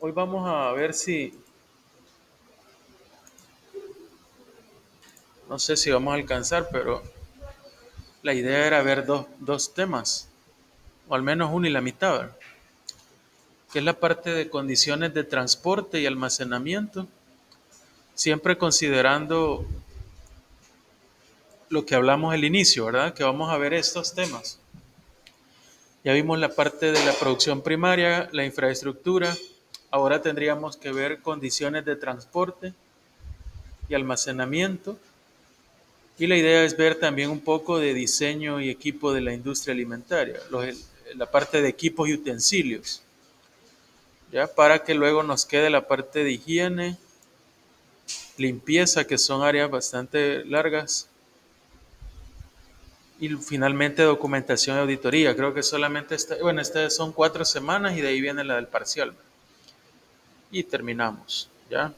Hoy vamos a ver si, no sé si vamos a alcanzar, pero la idea era ver dos temas, o al menos uno y la mitad, ¿verdad? Que es la parte de condiciones de transporte y almacenamiento, siempre considerando lo que hablamos al inicio, ¿verdad? Que vamos a ver estos temas. Ya vimos la parte de la producción primaria, la infraestructura, ahora tendríamos que ver condiciones de transporte y almacenamiento. Y la idea es ver también un poco de diseño y equipo de la industria alimentaria, la parte de equipos y utensilios, ya para que luego nos quede la parte de higiene, limpieza, que son áreas bastante largas, y finalmente documentación y auditoría. Creo que solamente estas son 4 semanas y de ahí viene la del parcial. Y terminamos, ¿ya?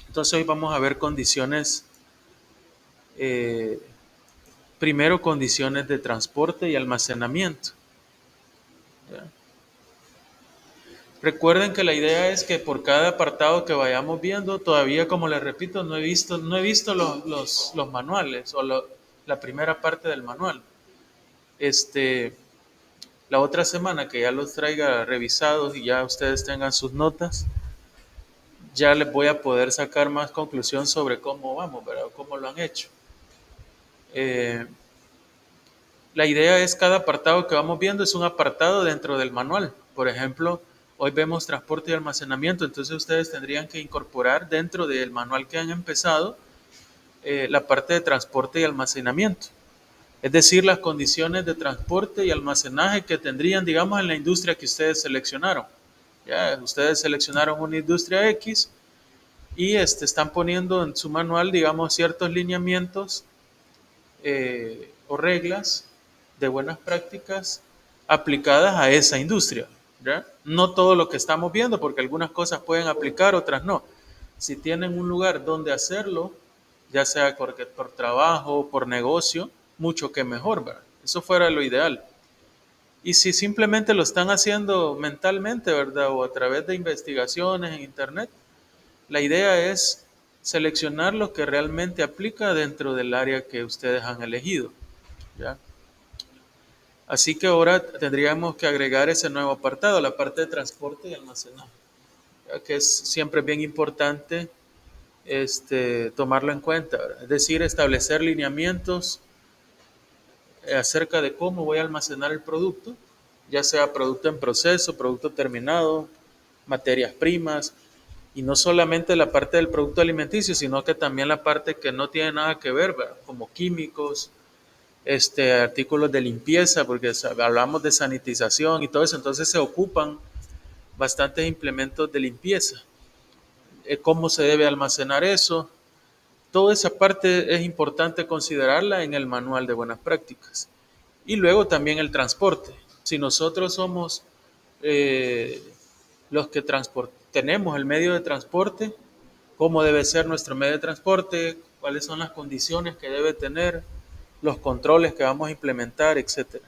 Entonces hoy vamos a ver condiciones, eh, primero condiciones de transporte y almacenamiento, ¿ya? Recuerden que la idea es que por cada apartado que vayamos viendo, todavía como les repito, no he visto los manuales o la primera parte del manual. Este, la otra semana que ya los traiga revisados y ya ustedes tengan sus notas, ya les voy a poder sacar más conclusión sobre cómo vamos, ¿verdad? Cómo lo han hecho. Eh, la idea es cada apartado que vamos viendo es un apartado dentro del manual. Por ejemplo, hoy vemos transporte y almacenamiento, entonces ustedes tendrían que incorporar dentro del manual que han empezado la parte de transporte y almacenamiento. Es decir, las condiciones de transporte y almacenaje que tendrían, digamos, en la industria que ustedes seleccionaron. Ya, ustedes seleccionaron una industria X y están poniendo en su manual, digamos, ciertos lineamientos o reglas de buenas prácticas aplicadas a esa industria, ¿ya? No todo lo que estamos viendo, porque algunas cosas pueden aplicar, otras no. Si tienen un lugar donde hacerlo, ya sea por trabajo o por negocio, mucho que mejor, ¿verdad? Eso fuera lo ideal. Y si simplemente lo están haciendo mentalmente, ¿verdad? O a través de investigaciones en Internet, la idea es seleccionar lo que realmente aplica dentro del área que ustedes han elegido, ¿ya? Así que ahora tendríamos que agregar ese nuevo apartado, la parte de transporte y almacenaje, ¿ya? Que es siempre bien importante tomarlo en cuenta, ¿verdad? Es decir, establecer lineamientos acerca de cómo voy a almacenar el producto, ya sea producto en proceso, producto terminado, materias primas, y no solamente la parte del producto alimenticio, sino que también la parte que no tiene nada que ver, ¿verdad? Como químicos, artículos de limpieza, porque hablamos de sanitización y todo eso, entonces se ocupan bastantes implementos de limpieza. ¿Cómo se debe almacenar eso? Toda esa parte es importante considerarla en el manual de buenas prácticas. Y luego también el transporte. Si nosotros somos eh, los que tenemos el medio de transporte, cómo debe ser nuestro medio de transporte, cuáles son las condiciones que debe tener, los controles que vamos a implementar, etcétera.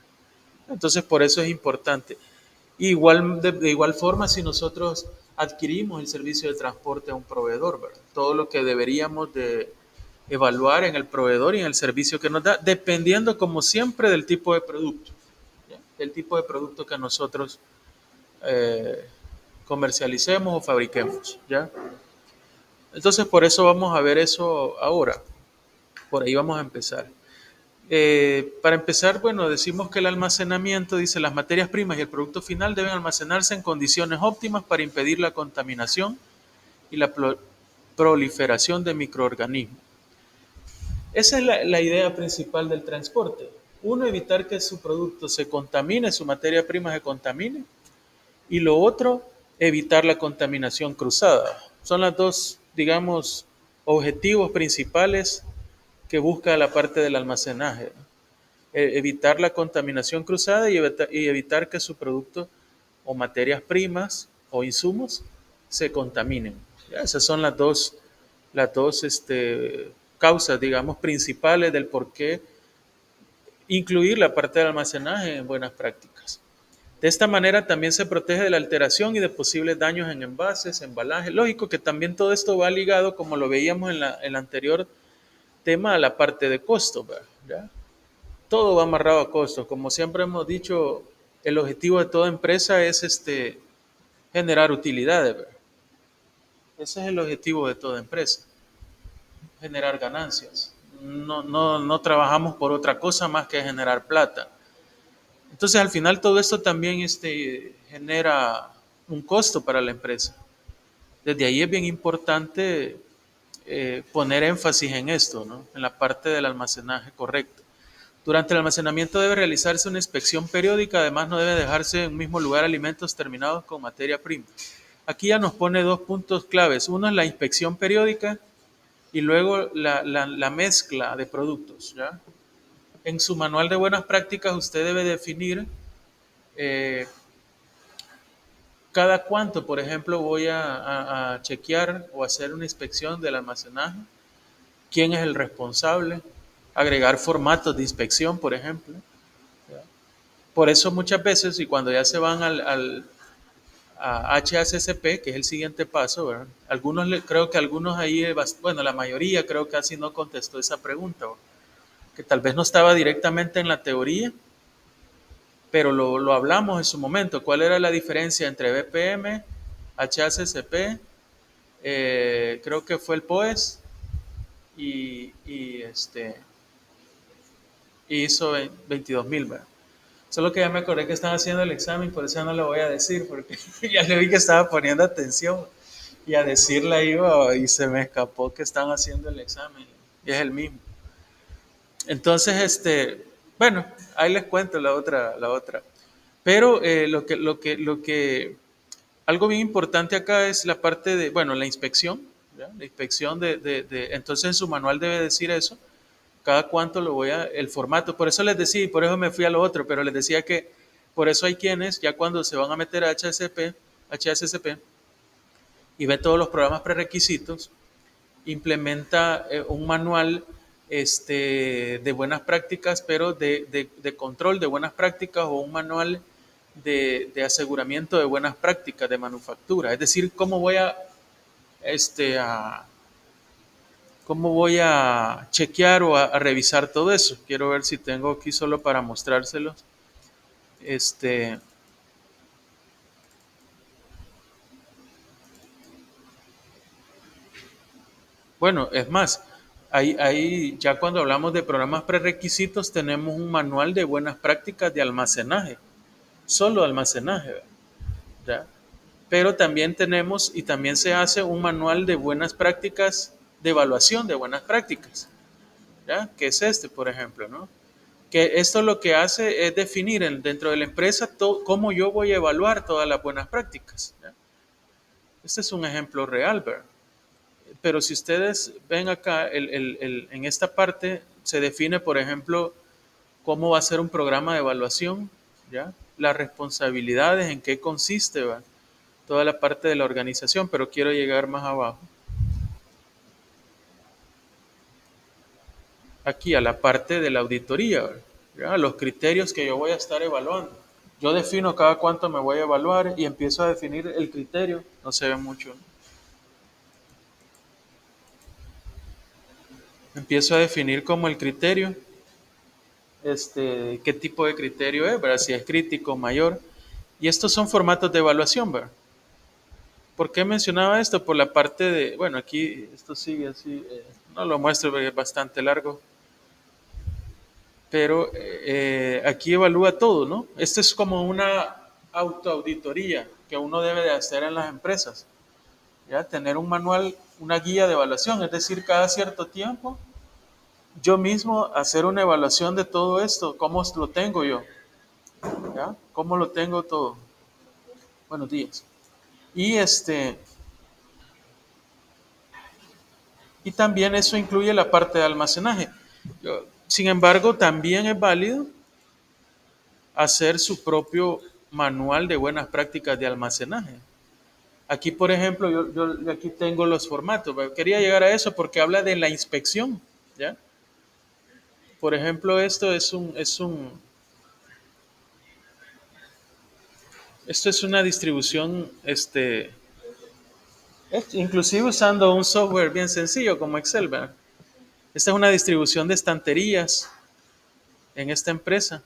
Entonces, por eso es importante. De igual forma, si nosotros adquirimos el servicio de transporte a un proveedor, ¿verdad? Todo lo que deberíamos de evaluar en el proveedor y en el servicio que nos da, dependiendo como siempre del tipo de producto, ¿ya? Del tipo de producto que nosotros eh, comercialicemos o fabriquemos, ¿ya? Entonces, por eso vamos a ver eso ahora. Por ahí vamos a empezar. Para empezar, bueno, decimos que el almacenamiento, dice, las materias primas y el producto final deben almacenarse en condiciones óptimas para impedir la contaminación y la proliferación de microorganismos. Esa es la idea principal del transporte. Uno, evitar que su producto se contamine, su materia prima se contamine. Y lo otro, evitar la contaminación cruzada. Son las dos, digamos, objetivos principales que busca la parte del almacenaje. Evitar la contaminación cruzada y evitar que su producto o materias primas o insumos se contaminen. ¿Ya? Esas son las dos causas, digamos, principales del por qué incluir la parte del almacenaje en buenas prácticas. De esta manera también se protege de la alteración y de posibles daños en envases, embalajes. Lógico que también todo esto va ligado, como lo veíamos en el anterior tema, a la parte de costo, ¿verdad? Todo va amarrado a costos. Como siempre hemos dicho, el objetivo de toda empresa es generar utilidades, ¿verdad? Ese es el objetivo de toda empresa, generar ganancias. No trabajamos por otra cosa más que generar plata. Entonces, al final, todo esto también genera un costo para la empresa. Desde ahí es bien importante poner énfasis en esto, ¿no? En la parte del almacenaje correcto. Durante el almacenamiento debe realizarse una inspección periódica, además no debe dejarse en un mismo lugar alimentos terminados con materia prima. Aquí ya nos pone dos puntos claves. Uno es la inspección periódica y luego la mezcla de productos, ¿ya? En su manual de buenas prácticas usted debe definir eh, cada cuánto, por ejemplo, voy a chequear o hacer una inspección del almacenaje, quién es el responsable, agregar formatos de inspección, por ejemplo. Por eso muchas veces, y cuando ya se van a HACCP, que es el siguiente paso, ¿verdad? Creo que algunos ahí, bueno, la mayoría creo que casi no contestó esa pregunta, ¿verdad? Que tal vez no estaba directamente en la teoría, pero lo hablamos en su momento. ¿Cuál era la diferencia entre BPM, HACCP, creo que fue el POES y hizo 22.000, ¿verdad? Solo que ya me acordé que están haciendo el examen, por eso ya no lo voy a decir, porque ya le vi que estaba poniendo atención y a decirla iba y se me escapó que están haciendo el examen y es el mismo. Entonces, bueno, ahí les cuento la otra. Pero algo bien importante acá es la parte de, bueno, la inspección, ¿ya? La inspección entonces en su manual debe decir eso, cada cuánto el formato, por eso les decía, y por eso me fui a lo otro, pero les decía que por eso hay quienes ya cuando se van a meter a HACCP y ve todos los programas prerequisitos, implementa un manual de buenas prácticas, pero de control de buenas prácticas o un manual de aseguramiento de buenas prácticas de manufactura. Es decir, este, a, cómo voy a chequear o a revisar todo eso. Quiero ver si tengo aquí solo para mostrárselos. Este, bueno, es más, ya cuando hablamos de programas prerequisitos tenemos un manual de buenas prácticas de almacenaje, solo almacenaje, ¿ya? Pero también tenemos y también se hace un manual de buenas prácticas, de evaluación de buenas prácticas, ¿ya? Que es por ejemplo, ¿no? Que esto lo que hace es definir dentro de la empresa cómo yo voy a evaluar todas las buenas prácticas, ¿ya? Este es un ejemplo real, ¿verdad? Pero si ustedes ven acá, en esta parte se define, por ejemplo, cómo va a ser un programa de evaluación, ¿ya? Las responsabilidades, en qué consiste, ¿va? Toda la parte de la organización, pero quiero llegar más abajo. Aquí a la parte de la auditoría, ¿ya? Los criterios que yo voy a estar evaluando. Yo defino cada cuánto me voy a evaluar y empiezo a definir el criterio. No se ve mucho. Empiezo a definir como el criterio, qué tipo de criterio es, ¿verdad? Si es crítico, mayor. Y estos son formatos de evaluación, ¿verdad? ¿Por qué mencionaba esto? Por la parte de, bueno, aquí esto sigue así, no lo muestro porque es bastante largo, pero aquí evalúa todo, ¿no? Esto es como una autoauditoría que uno debe de hacer en las empresas, ¿ya? Tener un manual, una guía de evaluación, es decir, cada cierto tiempo yo mismo hacer una evaluación de todo esto, cómo lo tengo yo, ¿ya? ¿Cómo lo tengo todo? Buenos días. Y y también eso incluye la parte de almacenaje. Sin embargo, también es válido hacer su propio manual de buenas prácticas de almacenaje. Aquí, por ejemplo, yo aquí tengo los formatos. Quería llegar a eso porque habla de la inspección, ¿ya? Por ejemplo, esto es un Esto es una distribución, inclusive usando un software bien sencillo como Excel, ¿verdad? Esta es una distribución de estanterías en esta empresa.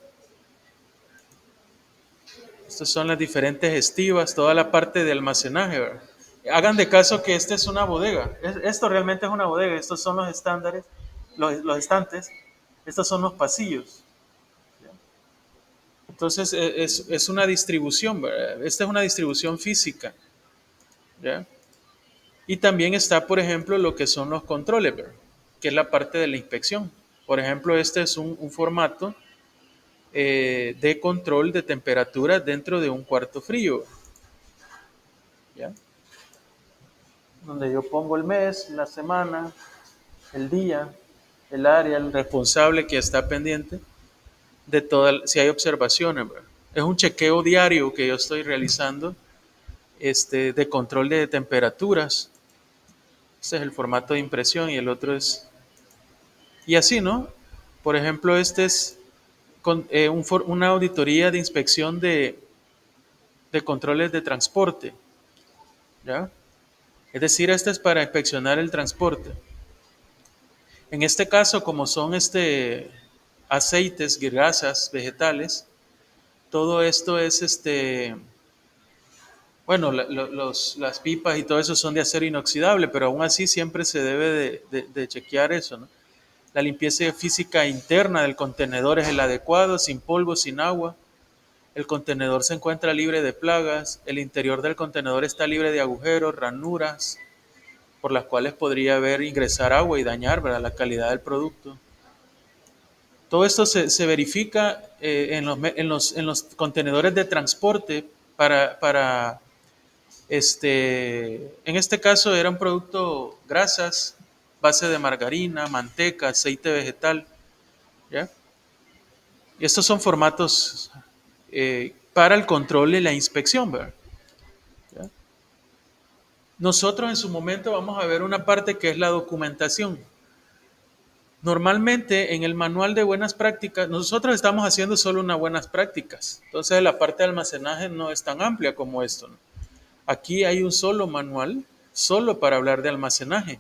Estas son las diferentes estivas, toda la parte de almacenaje, ¿verdad? Hagan de caso que esta es una bodega. Esto realmente es una bodega. Estos son los estándares, los estantes. Estos son los pasillos. Entonces es una distribución, ¿verdad? Esta es una distribución física. ¿Ya? Y también está, por ejemplo, lo que son los controles, ¿verdad? Que es la parte de la inspección. Por ejemplo, este es un formato de control de temperatura dentro de un cuarto frío. ¿Ya? Donde yo pongo el mes, la semana, el día, el área, el responsable que está pendiente de toda, si hay observaciones, ¿verdad? Es un chequeo diario que yo estoy realizando de control de temperaturas. Este es el formato de impresión y el otro es... Y así, ¿no? Por ejemplo, este es una auditoría de inspección de controles de transporte, ¿ya? Es decir, este es para inspeccionar el transporte. En este caso, como son aceites, grasas, vegetales, todo esto es bueno, las pipas y todo eso son de acero inoxidable, pero aún así siempre se debe de chequear eso, ¿no? La limpieza física interna del contenedor es el adecuado, sin polvo, sin agua. El contenedor se encuentra libre de plagas. El interior del contenedor está libre de agujeros, ranuras, por las cuales podría haber ingresar agua y dañar, ¿verdad?, la calidad del producto. Todo esto se verifica en los contenedores de transporte para en este caso era un producto grasas, base de margarina, manteca, aceite vegetal, ¿ya? Y estos son formatos para el control y la inspección, ¿verdad? ¿Ya? Nosotros en su momento vamos a ver una parte que es la documentación. Normalmente en el manual de buenas prácticas, nosotros estamos haciendo solo unas buenas prácticas. Entonces la parte de almacenaje no es tan amplia como esto, ¿no? Aquí hay un solo manual, solo para hablar de almacenaje.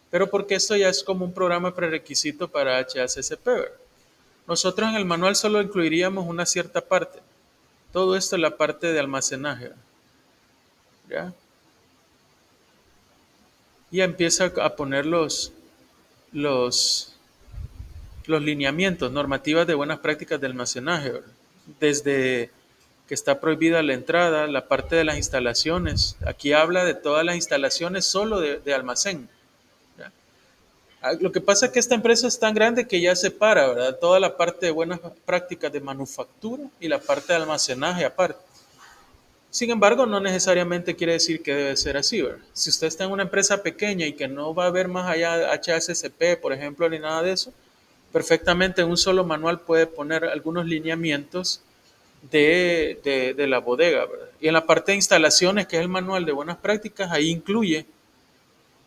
Pero porque esto ya es como un programa prerequisito para HACCP, ¿verdad? Nosotros en el manual solo incluiríamos una cierta parte. Todo esto es la parte de almacenaje, ¿ya? Y empieza a poner los, los lineamientos, normativas de buenas prácticas de almacenaje, ¿verdad? Desde que está prohibida la entrada, la parte de las instalaciones. Aquí habla de todas las instalaciones solo de almacén, ¿ya? Lo que pasa es que esta empresa es tan grande que ya separa, ¿verdad?, toda la parte de buenas prácticas de manufactura y la parte de almacenaje aparte. Sin embargo, no necesariamente quiere decir que debe ser así, ¿verdad? Si usted está en una empresa pequeña y que no va a ver más allá de HACCP, por ejemplo, ni nada de eso, perfectamente en un solo manual puede poner algunos lineamientos de la bodega, ¿verdad? Y en la parte de instalaciones, que es el manual de buenas prácticas, ahí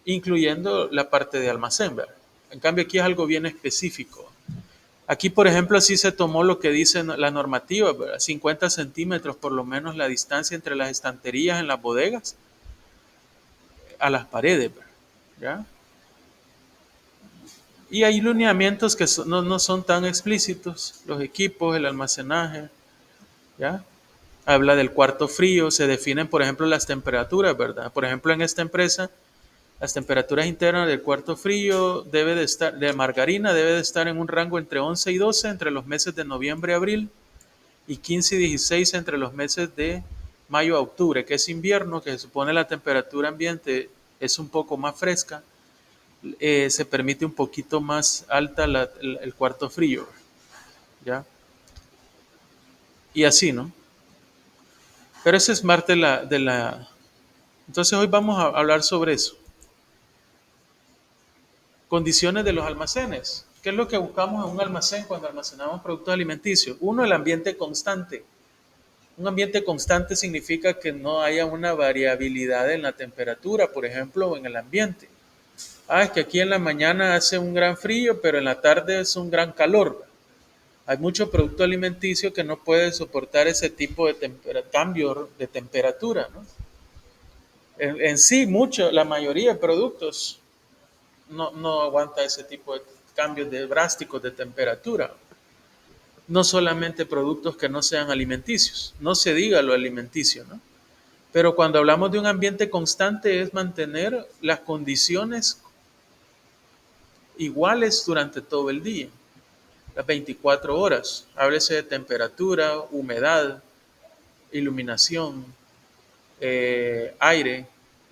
incluyendo la parte de almacén, ¿verdad? En cambio, aquí es algo bien específico. Aquí, por ejemplo, sí se tomó lo que dice la normativa, ¿verdad? 50 centímetros por lo menos la distancia entre las estanterías en las bodegas a las paredes, ¿verdad? ¿Ya? Y hay lineamientos que no son tan explícitos, los equipos, el almacenaje, ¿ya? Habla del cuarto frío, se definen, por ejemplo, las temperaturas, ¿verdad? Por ejemplo, en esta empresa, las temperaturas internas del cuarto frío de margarina debe de estar en un rango entre 11 y 12 entre los meses de noviembre a abril y 15 y 16 entre los meses de mayo a octubre, que es invierno, que se supone la temperatura ambiente es un poco más fresca, se permite un poquito más alta el cuarto frío, ¿ya? Y así, ¿no? Pero ese es parte de la... Entonces hoy vamos a hablar sobre eso. Condiciones de los almacenes. ¿Qué es lo que buscamos en un almacén cuando almacenamos productos alimenticios? Uno, el ambiente constante. Un ambiente constante significa que no haya una variabilidad en la temperatura, por ejemplo, o en el ambiente. Es que aquí en la mañana hace un gran frío, pero en la tarde es un gran calor. Hay mucho producto alimenticio que no puede soportar ese tipo de cambio de temperatura, ¿no? En sí, la mayoría de productos no aguanta ese tipo de cambios drásticos de temperatura. No solamente productos que no sean alimenticios, no se diga lo alimenticio, ¿no? Pero cuando hablamos de un ambiente constante es mantener las condiciones iguales durante todo el día, las 24 horas. Háblese de temperatura, humedad, iluminación, aire,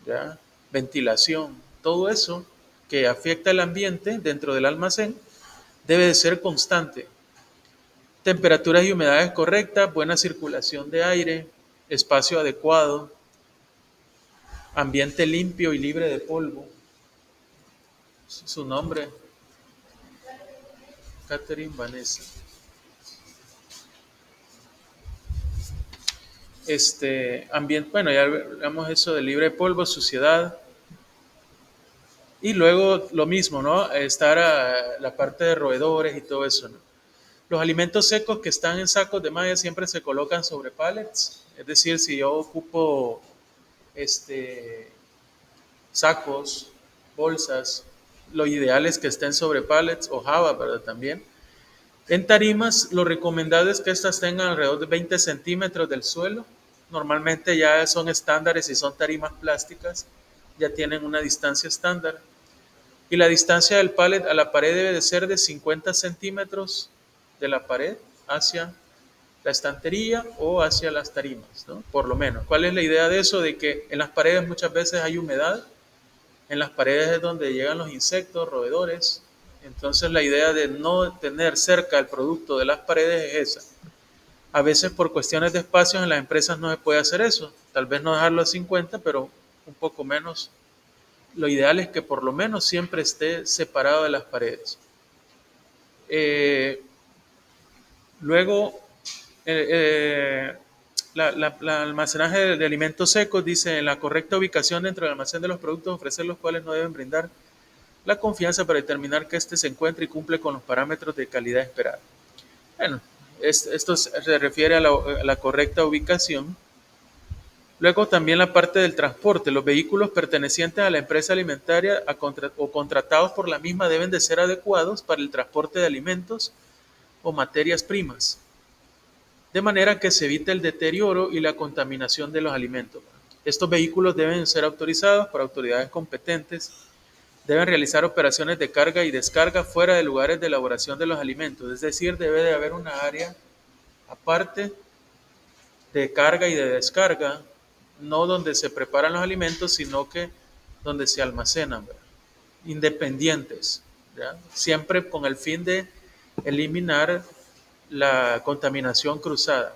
¿ya? Ventilación, todo eso que afecta el ambiente dentro del almacén debe de ser constante. Temperaturas y humedades correctas, buena circulación de aire, espacio adecuado, ambiente limpio y libre de polvo. Su nombre, Catherine Vanessa. Ambiente, bueno, ya hablamos eso de libre de polvo, suciedad. Y luego lo mismo, ¿no? Estar a la parte de roedores y todo eso, ¿no? Los alimentos secos que están en sacos de malla siempre se colocan sobre pallets. Es decir, si yo ocupo este, sacos, bolsas, lo ideal es que estén sobre pallets o Java, ¿verdad? También. En tarimas, lo recomendado es que estas tengan alrededor de 20 centímetros del suelo. Normalmente ya son estándares y son tarimas plásticas, ya tienen una distancia estándar. Y la distancia del pallet a la pared debe de ser de 50 centímetros de la pared hacia la estantería o hacia las tarimas, ¿no? Por lo menos. ¿Cuál es la idea de eso? De que en las paredes muchas veces hay humedad, en las paredes es donde llegan los insectos, roedores. Entonces la idea de no tener cerca el producto de las paredes es esa. A veces por cuestiones de espacios en las empresas no se puede hacer eso. Tal vez no dejarlo a 50, pero un poco menos. Lo ideal es que por lo menos siempre esté separado de las paredes. Eh, Luego, eh, eh, la almacenaje de alimentos secos dice en la correcta ubicación dentro del almacén de los productos ofrecer los cuales no deben brindar la confianza para determinar que éste se encuentre y cumple con los parámetros de calidad esperada. Bueno, esto se refiere a la correcta ubicación. Luego también la parte del transporte. Los vehículos pertenecientes a la empresa alimentaria o contratados por la misma deben de ser adecuados para el transporte de alimentos o materias primas, de manera que se evite el deterioro y la contaminación de los alimentos. Estos vehículos deben ser autorizados por autoridades competentes, deben realizar operaciones de carga y descarga fuera de lugares de elaboración de los alimentos, es decir, debe de haber una área aparte de carga y de descarga, no donde se preparan los alimentos, sino que donde se almacenan, ¿verdad? Independientes, ¿ya? Siempre con el fin de eliminar la contaminación cruzada,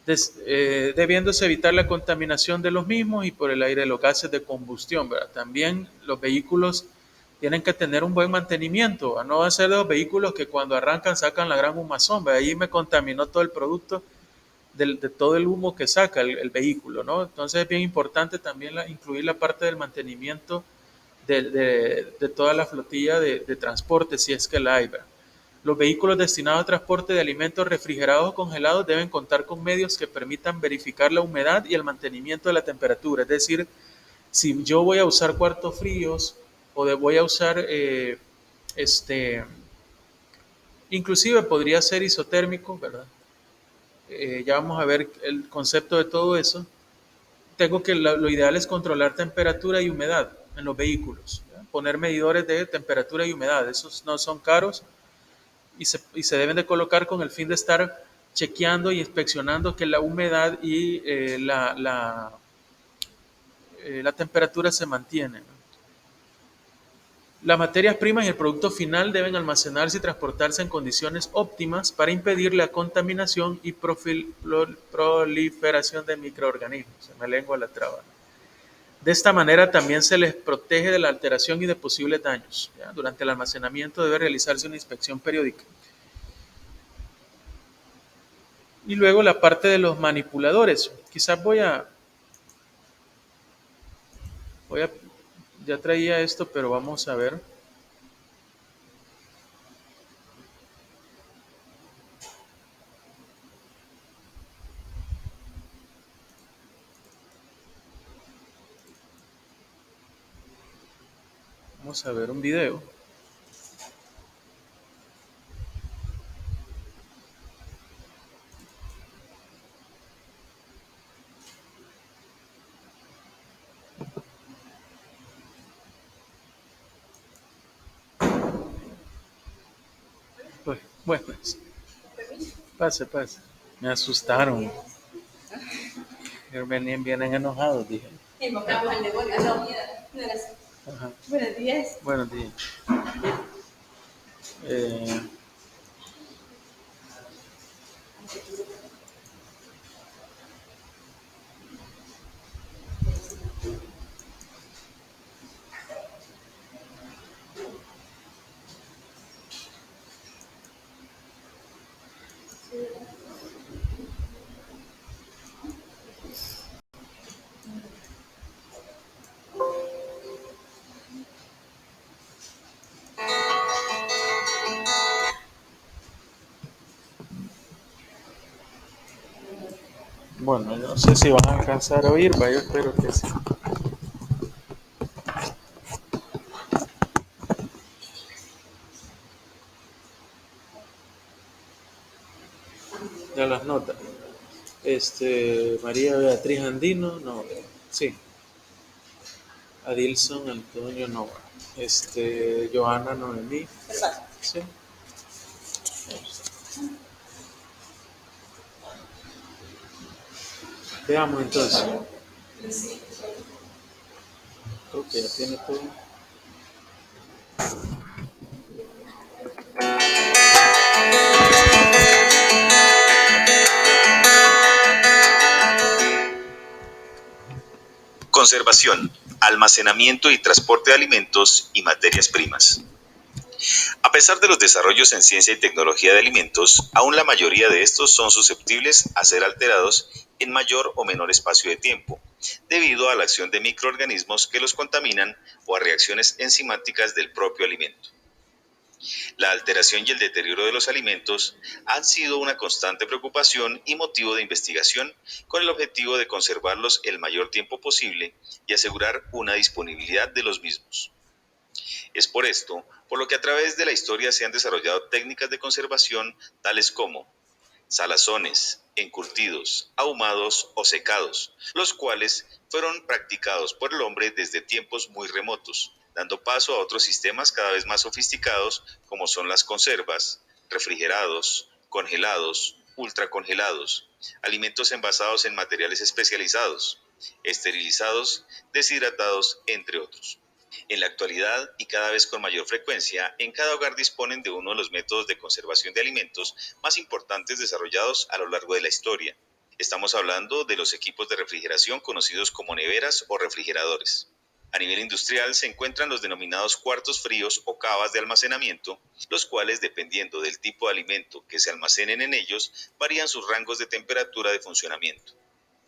debiéndose evitar la contaminación de los mismos y por el aire de los gases de combustión, ¿verdad? También los vehículos tienen que tener un buen mantenimiento, no va a ser de los vehículos que cuando arrancan sacan la gran humazón, ¿verdad? Ahí me contaminó todo el producto de todo el humo que saca el vehículo, ¿no? Entonces es bien importante también incluir la parte del mantenimiento de toda la flotilla de transporte, si es que la hay, ¿verdad? Los vehículos destinados a transporte de alimentos refrigerados o congelados deben contar con medios que permitan verificar la humedad y el mantenimiento de la temperatura. Es decir, si yo voy a usar cuartos fríos o voy a usar, este, inclusive podría ser isotérmico, ¿verdad? Ya vamos a ver el concepto de todo eso. Tengo que lo ideal es controlar temperatura y humedad en los vehículos, ¿ya? Poner medidores de temperatura y humedad. Esos no son caros y se deben de colocar con el fin de estar chequeando y inspeccionando que la humedad y la temperatura se mantienen. Las materias primas y el producto final deben almacenarse y transportarse en condiciones óptimas para impedir la contaminación y proliferación de microorganismos. Se me lengua la traba. De esta manera también se les protege de la alteración y de posibles daños, ¿ya? Durante el almacenamiento debe realizarse una inspección periódica. Y luego la parte de los manipuladores. Quizás voy a, ya traía esto, pero vamos a ver. Vamos a ver un video. Pues, bueno, pase, pase. Me asustaron. Vienen enojados, dije. Invocamos al demonio. No, no era así. Ajá. Buenos días. Buenos días. Eh, bueno, yo no sé si van a alcanzar a oír, pero yo espero que sí. Ya las notas. María Beatriz Andino, no. Sí. Adilson Antonio Nova. Joana Noemí. Sí. Veamos entonces. Ok, ya tiene todo. Conservación, almacenamiento y transporte de alimentos y materias primas. A pesar de los desarrollos en ciencia y tecnología de alimentos, aún la mayoría de estos son susceptibles a ser alterados en mayor o menor espacio de tiempo, debido a la acción de microorganismos que los contaminan o a reacciones enzimáticas del propio alimento. La alteración y el deterioro de los alimentos han sido una constante preocupación y motivo de investigación con el objetivo de conservarlos el mayor tiempo posible y asegurar una disponibilidad de los mismos. Es por esto, por lo que a través de la historia se han desarrollado técnicas de conservación tales como salazones, encurtidos, ahumados o secados, los cuales fueron practicados por el hombre desde tiempos muy remotos, dando paso a otros sistemas cada vez más sofisticados como son las conservas, refrigerados, congelados, ultracongelados, alimentos envasados en materiales especializados, esterilizados, deshidratados, entre otros. En la actualidad, y cada vez con mayor frecuencia, en cada hogar disponen de uno de los métodos de conservación de alimentos más importantes desarrollados a lo largo de la historia. Estamos hablando de los equipos de refrigeración conocidos como neveras o refrigeradores. A nivel industrial se encuentran los denominados cuartos fríos o cavas de almacenamiento, los cuales, dependiendo del tipo de alimento que se almacenen en ellos, varían sus rangos de temperatura de funcionamiento.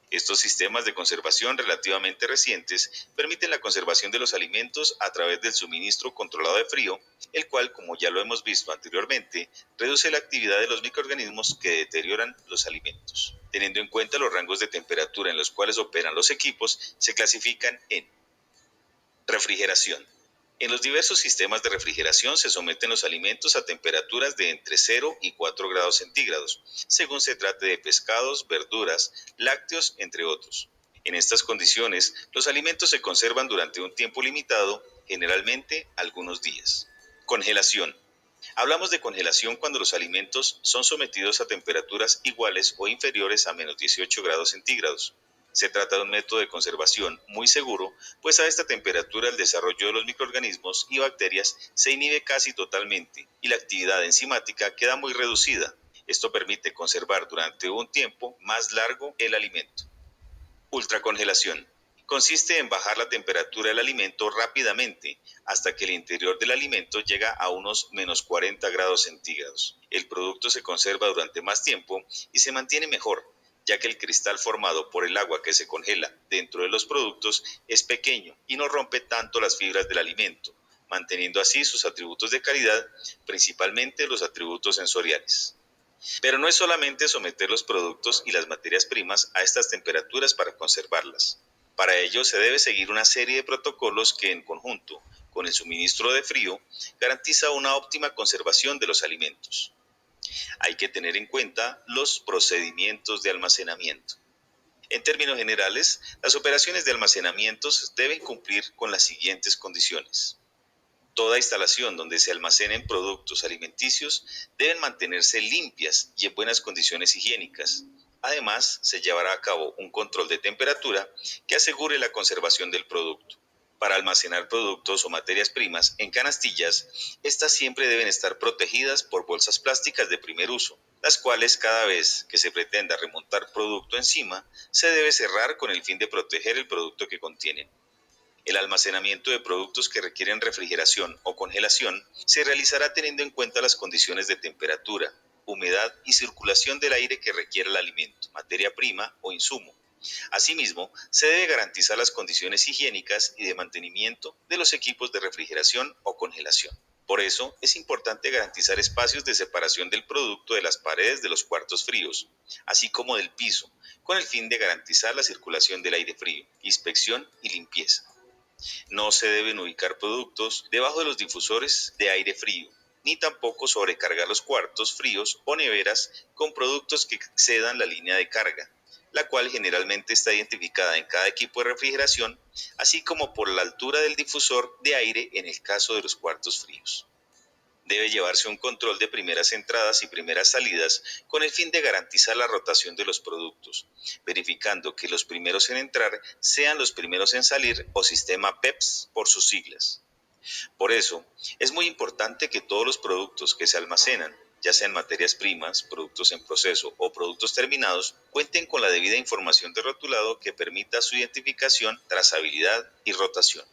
Estos sistemas de conservación relativamente recientes permiten la conservación de los alimentos a través del suministro controlado de frío, el cual, como ya lo hemos visto anteriormente, reduce la actividad de los microorganismos que deterioran los alimentos. Teniendo en cuenta los rangos de temperatura en los cuales operan los equipos, se clasifican en refrigeración. En los diversos sistemas de refrigeración se someten los alimentos a temperaturas de entre 0 y 4 grados centígrados, según se trate de pescados, verduras, lácteos, entre otros. En estas condiciones, los alimentos se conservan durante un tiempo limitado, generalmente algunos días. Congelación. Hablamos de congelación cuando los alimentos son sometidos a temperaturas iguales o inferiores a menos 18 grados centígrados. Se trata de un método de conservación muy seguro, pues a esta temperatura el desarrollo de los microorganismos y bacterias se inhibe casi totalmente y la actividad enzimática queda muy reducida. Esto permite conservar durante un tiempo más largo el alimento. Ultracongelación. Consiste en bajar la temperatura del alimento rápidamente hasta que el interior del alimento llega a unos menos 40 grados centígrados. El producto se conserva durante más tiempo y se mantiene mejor, ya que el cristal formado por el agua que se congela dentro de los productos es pequeño y no rompe tanto las fibras del alimento, manteniendo así sus atributos de calidad, principalmente los atributos sensoriales. Pero no es solamente someter los productos y las materias primas a estas temperaturas para conservarlas. Para ello se debe seguir una serie de protocolos que en conjunto con el suministro de frío garantiza una óptima conservación de los alimentos. Hay que tener en cuenta los procedimientos de almacenamiento. En términos generales, las operaciones de almacenamiento deben cumplir con las siguientes condiciones. Toda instalación donde se almacenen productos alimenticios deben mantenerse limpias y en buenas condiciones higiénicas. Además, se llevará a cabo un control de temperatura que asegure la conservación del producto. Para almacenar productos o materias primas en canastillas, estas siempre deben estar protegidas por bolsas plásticas de primer uso, las cuales cada vez que se pretenda remontar producto encima, se debe cerrar con el fin de proteger el producto que contienen. El almacenamiento de productos que requieren refrigeración o congelación se realizará teniendo en cuenta las condiciones de temperatura, humedad y circulación del aire que requiere el alimento, materia prima o insumo. Asimismo, se debe garantizar las condiciones higiénicas y de mantenimiento de los equipos de refrigeración o congelación. Por eso, es importante garantizar espacios de separación del producto de las paredes de los cuartos fríos, así como del piso, con el fin de garantizar la circulación del aire frío, inspección y limpieza. No se deben ubicar productos debajo de los difusores de aire frío, ni tampoco sobrecargar los cuartos fríos o neveras con productos que excedan la línea de carga, la cual generalmente está identificada en cada equipo de refrigeración, así como por la altura del difusor de aire en el caso de los cuartos fríos. Debe llevarse un control de primeras entradas y primeras salidas con el fin de garantizar la rotación de los productos, verificando que los primeros en entrar sean los primeros en salir o sistema PEPS por sus siglas. Por eso, es muy importante que todos los productos que se almacenan, ya sean materias primas, productos en proceso o productos terminados, cuenten con la debida información de rotulado que permita su identificación, trazabilidad y rotación.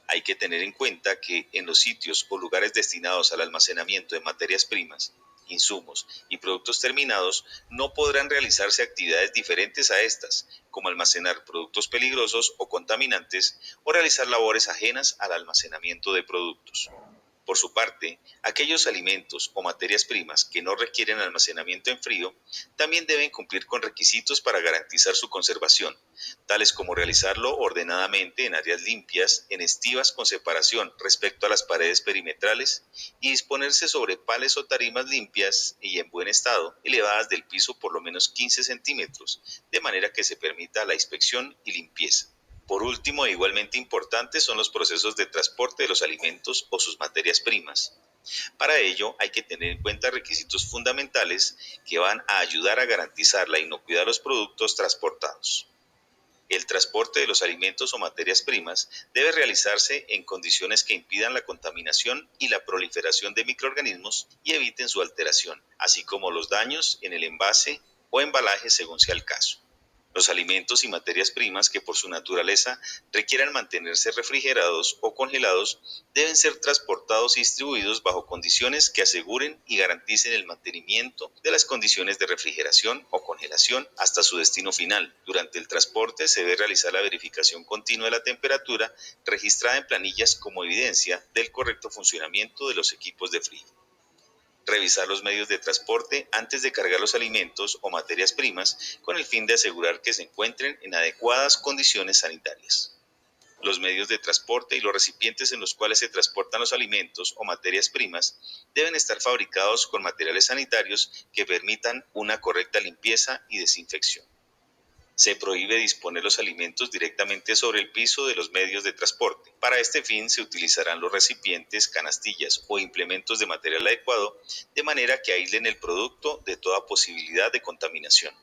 Hay que tener en cuenta que en los sitios o lugares destinados al almacenamiento de materias primas, insumos y productos terminados no podrán realizarse actividades diferentes a estas, como almacenar productos peligrosos o contaminantes o realizar labores ajenas al almacenamiento de productos. Por su parte, aquellos alimentos o materias primas que no requieren almacenamiento en frío también deben cumplir con requisitos para garantizar su conservación, tales como realizarlo ordenadamente en áreas limpias, en estivas con separación respecto a las paredes perimetrales y disponerse sobre pales o tarimas limpias y en buen estado, elevadas del piso por lo menos 15 centímetros, de manera que se permita la inspección y limpieza. Por último, e igualmente importantes son los procesos de transporte de los alimentos o sus materias primas. Para ello, hay que tener en cuenta requisitos fundamentales que van a ayudar a garantizar la inocuidad de los productos transportados. El transporte de los alimentos o materias primas debe realizarse en condiciones que impidan la contaminación y la proliferación de microorganismos y eviten su alteración, así como los daños en el envase o embalaje según sea el caso. Los alimentos y materias primas que por su naturaleza requieran mantenerse refrigerados o congelados deben ser transportados y distribuidos bajo condiciones que aseguren y garanticen el mantenimiento de las condiciones de refrigeración o congelación hasta su destino final. Durante el transporte se debe realizar la verificación continua de la temperatura registrada en planillas como evidencia del correcto funcionamiento de los equipos de frío. Revisar los medios de transporte antes de cargar los alimentos o materias primas con el fin de asegurar que se encuentren en adecuadas condiciones sanitarias. Los medios de transporte y los recipientes en los cuales se transportan los alimentos o materias primas deben estar fabricados con materiales sanitarios que permitan una correcta limpieza y desinfección. Se prohíbe disponer los alimentos directamente sobre el piso de los medios de transporte. Para este fin se utilizarán los recipientes, canastillas o implementos de material adecuado, de manera que aíslen el producto de toda posibilidad de contaminación.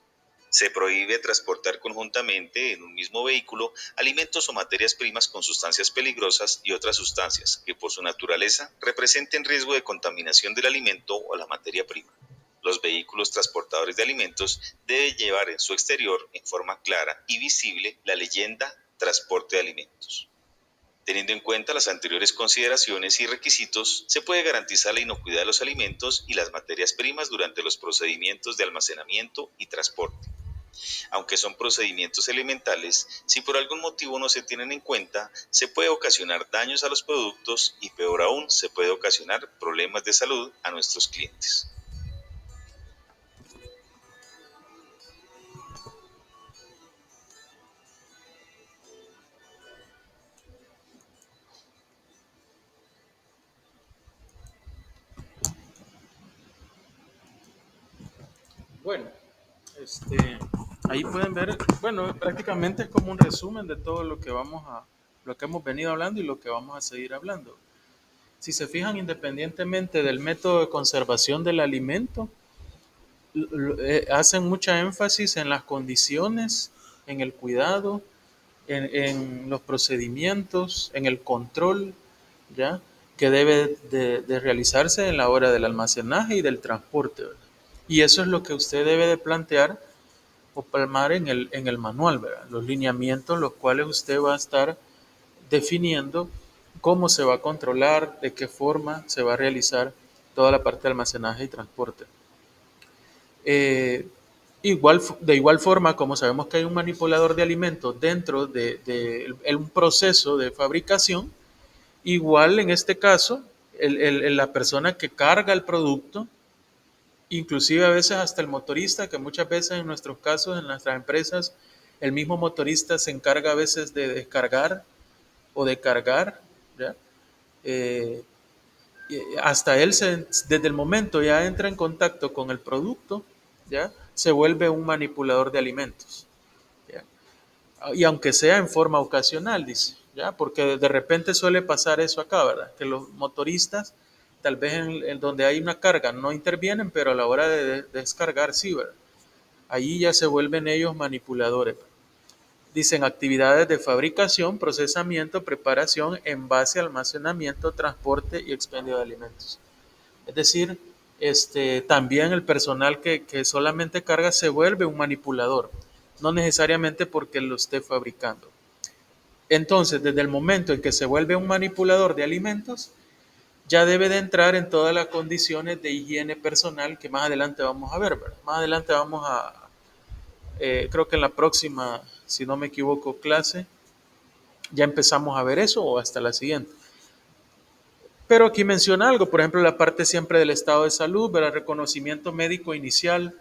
Se prohíbe transportar conjuntamente en un mismo vehículo alimentos o materias primas con sustancias peligrosas y otras sustancias que por su naturaleza representen riesgo de contaminación del alimento o la materia prima. Los vehículos transportadores de alimentos deben llevar en su exterior, en forma clara y visible, la leyenda "Transporte de alimentos". Teniendo en cuenta las anteriores consideraciones y requisitos, se puede garantizar la inocuidad de los alimentos y las materias primas durante los procedimientos de almacenamiento y transporte. Aunque son procedimientos elementales, si por algún motivo no se tienen en cuenta, se puede ocasionar daños a los productos y peor aún, se puede ocasionar problemas de salud a nuestros clientes. Bueno, este, ahí pueden ver, bueno, prácticamente es como un resumen de todo lo que hemos venido hablando y lo que vamos a seguir hablando. Si se fijan, independientemente del método de conservación del alimento, hacen mucha énfasis en las condiciones, en el cuidado, en los procedimientos, en el control, ¿ya? Que debe de realizarse en la hora del almacenaje y del transporte, ¿verdad? Y eso es lo que usted debe de plantear o palmar en el manual, ¿verdad? Los lineamientos, los cuales usted va a estar definiendo cómo se va a controlar, de qué forma se va a realizar toda la parte de almacenaje y transporte. Eh, de igual forma, como sabemos que hay un manipulador de alimentos dentro de un proceso de fabricación, igual en este caso, la persona que carga el producto, inclusive a veces hasta el motorista, que muchas veces en nuestros casos, en nuestras empresas, el mismo motorista se encarga a veces de descargar o de cargar, ¿ya? Eh, hasta él desde el momento ya entra en contacto con el producto, ¿ya? Se vuelve un manipulador de alimentos, ¿ya? Y aunque sea en forma ocasional, dice, ¿ya? Porque de repente suele pasar eso acá, ¿verdad? Que los motoristas, tal vez en donde hay una carga, no intervienen, pero a la hora de descargar, sí, ¿verdad? Ahí ya se vuelven ellos manipuladores. Dicen actividades de fabricación, procesamiento, preparación, envase, almacenamiento, transporte y expendio de alimentos. Es decir, también el personal que solamente carga se vuelve un manipulador, no necesariamente porque lo esté fabricando. Entonces, desde el momento en que se vuelve un manipulador de alimentos, ya debe de entrar en todas las condiciones de higiene personal que más adelante vamos a ver, ¿verdad? Más adelante vamos creo que en la próxima, si no me equivoco, clase, ya empezamos a ver eso o hasta la siguiente. Pero aquí menciona algo, por ejemplo, la parte siempre del estado de salud, el reconocimiento médico inicial,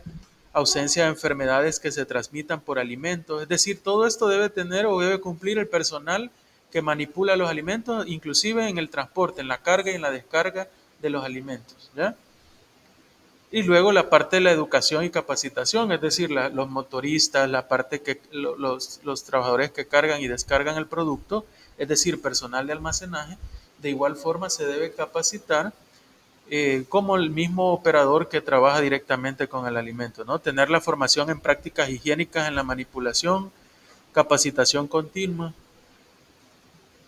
ausencia de enfermedades que se transmitan por alimentos. Es decir, todo esto debe tener o debe cumplir el personal que manipula los alimentos, inclusive en el transporte, en la carga y en la descarga de los alimentos, ¿ya? Y luego la parte de la educación y capacitación, es decir, los motoristas, la parte que los trabajadores que cargan y descargan el producto, es decir, personal de almacenaje, de igual forma se debe capacitar como el mismo operador que trabaja directamente con el alimento, ¿no? Tener la formación en prácticas higiénicas en la manipulación, capacitación continua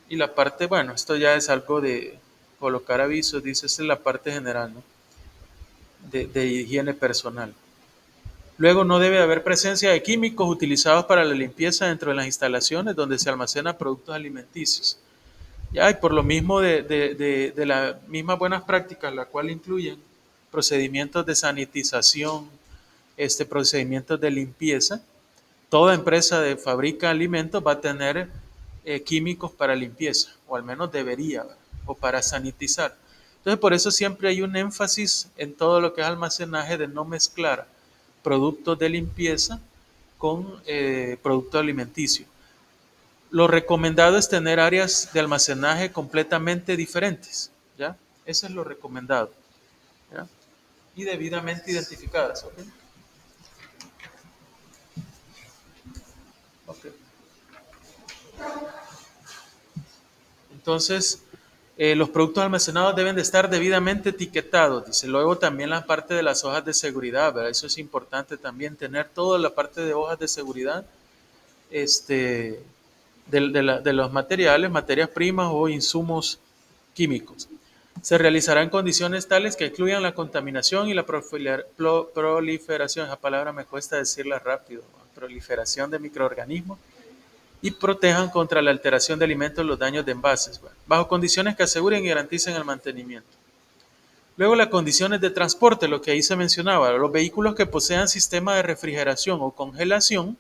y la parte, bueno, esto ya es algo de colocar avisos, dice, esa es la parte general, ¿no? De higiene personal. Luego, no debe haber presencia de químicos utilizados para la limpieza dentro de las instalaciones donde se almacenan productos alimenticios. Ya, y por lo mismo de las mismas buenas prácticas, la cual incluyen procedimientos de sanitización, procedimientos de limpieza, toda empresa de fabrica alimentos va a tener químicos para limpieza, o al menos debería, ¿verdad? O para sanitizar. Entonces, por eso siempre hay un énfasis en todo lo que es almacenaje de no mezclar productos de limpieza con productos alimenticios. Lo recomendado es tener áreas de almacenaje completamente diferentes, ¿ya? Eso es lo recomendado, ¿ya? Y debidamente identificadas, ¿ok? Ok. Entonces, los productos almacenados deben de estar debidamente etiquetados, dice. Luego también la parte de las hojas de seguridad, ¿verdad? Eso es importante también, tener toda la parte de hojas de seguridad, este, de los materiales, materias primas o insumos químicos. Se realizará en condiciones tales que excluyan la contaminación y la proliferación, esa palabra me cuesta decirla rápido, ¿no? Proliferación de microorganismos, y protejan contra la alteración de alimentos y los daños de envases, bueno, bajo condiciones que aseguren y garanticen el mantenimiento. Luego, las condiciones de transporte, lo que ahí se mencionaba, los vehículos que posean sistema de refrigeración o congelación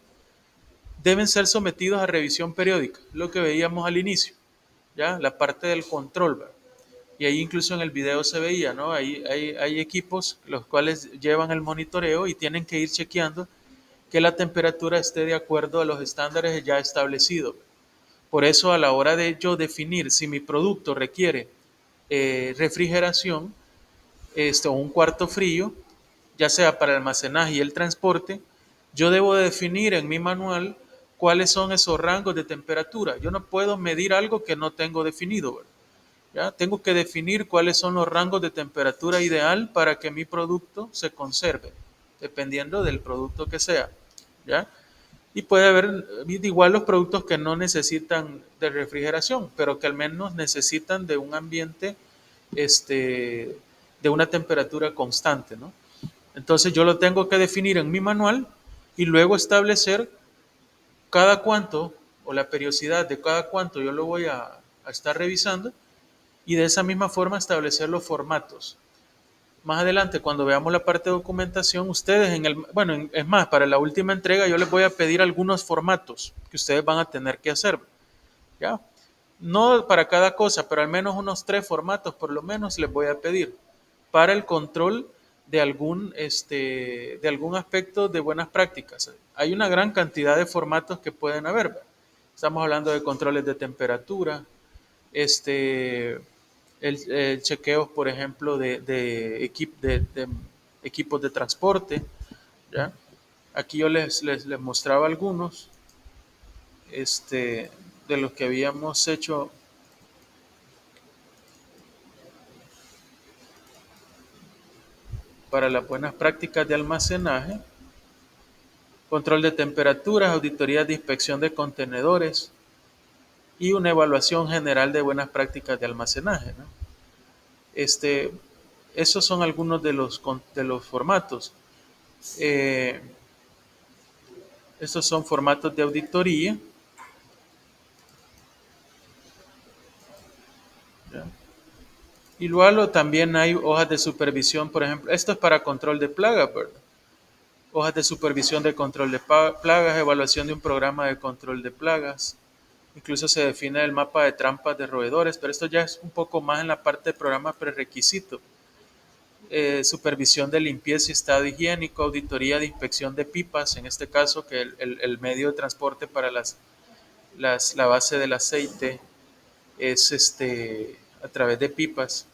deben ser sometidos a revisión periódica, lo que veíamos al inicio, ¿ya? La parte del control, ¿verdad? Y ahí incluso en el video se veía, ¿no? Hay equipos los cuales llevan el monitoreo y tienen que ir chequeando que la temperatura esté de acuerdo a los estándares ya establecidos. Por eso, a la hora de yo definir si mi producto requiere refrigeración o un cuarto frío, ya sea para el almacenaje y el transporte, yo debo de definir en mi manual cuáles son esos rangos de temperatura. Yo no puedo medir algo que no tengo definido, ¿verdad? ¿Ya? Tengo que definir cuáles son los rangos de temperatura ideal para que mi producto se conserve, dependiendo del producto que sea. ¿Ya? Y puede haber igual los productos que no necesitan de refrigeración, pero que al menos necesitan de un ambiente, de una temperatura constante, ¿no? Entonces yo lo tengo que definir en mi manual y luego establecer cada cuánto o la periodicidad de cada cuánto yo lo voy a estar revisando y de esa misma forma establecer los formatos. Más adelante, cuando veamos la parte de documentación, ustedes es más, para la última entrega yo les voy a pedir algunos formatos que ustedes van a tener que hacer, ¿ya? No para cada cosa, pero al menos unos 3 formatos por lo menos les voy a pedir para el control de algún aspecto de buenas prácticas. Hay una gran cantidad de formatos que pueden haber, ¿verdad? Estamos hablando de controles de temperatura, el chequeos, por ejemplo, de equipos de transporte. ¿Ya? Aquí yo les mostraba algunos de los que habíamos hecho para las buenas prácticas de almacenaje, control de temperaturas, auditoría de inspección de contenedores y una evaluación general de buenas prácticas de almacenaje, ¿no? Este, Esos son algunos de los formatos. Eh, Estos son formatos de auditoría. ¿Ya? Y luego también hay hojas de supervisión, por ejemplo, esto es para control de plagas, ¿verdad? Hojas de supervisión de control de plagas, evaluación de un programa de control de plagas. Incluso se define el mapa de trampas de roedores, pero esto ya es un poco más en la parte de programa prerequisito. Supervisión de limpieza y estado higiénico, auditoría de inspección de pipas, en este caso que el medio de transporte para la base del aceite es a través de pipas,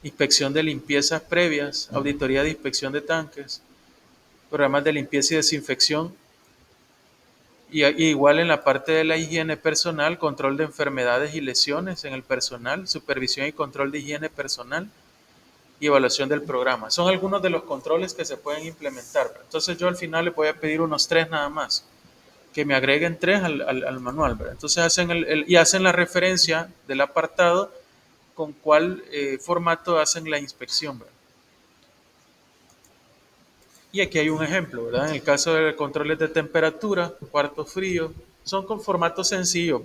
inspección de limpiezas previas, auditoría de inspección de tanques, programas de limpieza y desinfección, y igual en la parte de la higiene personal, control de enfermedades y lesiones en el personal, supervisión y control de higiene personal y evaluación del programa. Son algunos de los controles que se pueden implementar. Entonces yo al final les voy a pedir unos 3 nada más, que me agreguen 3 al manual, ¿verdad? Entonces hacen la referencia del apartado con cuál formato hacen la inspección, ¿verdad? Y aquí hay un ejemplo, ¿verdad? En el caso de controles de temperatura, cuarto frío, son con formato sencillo.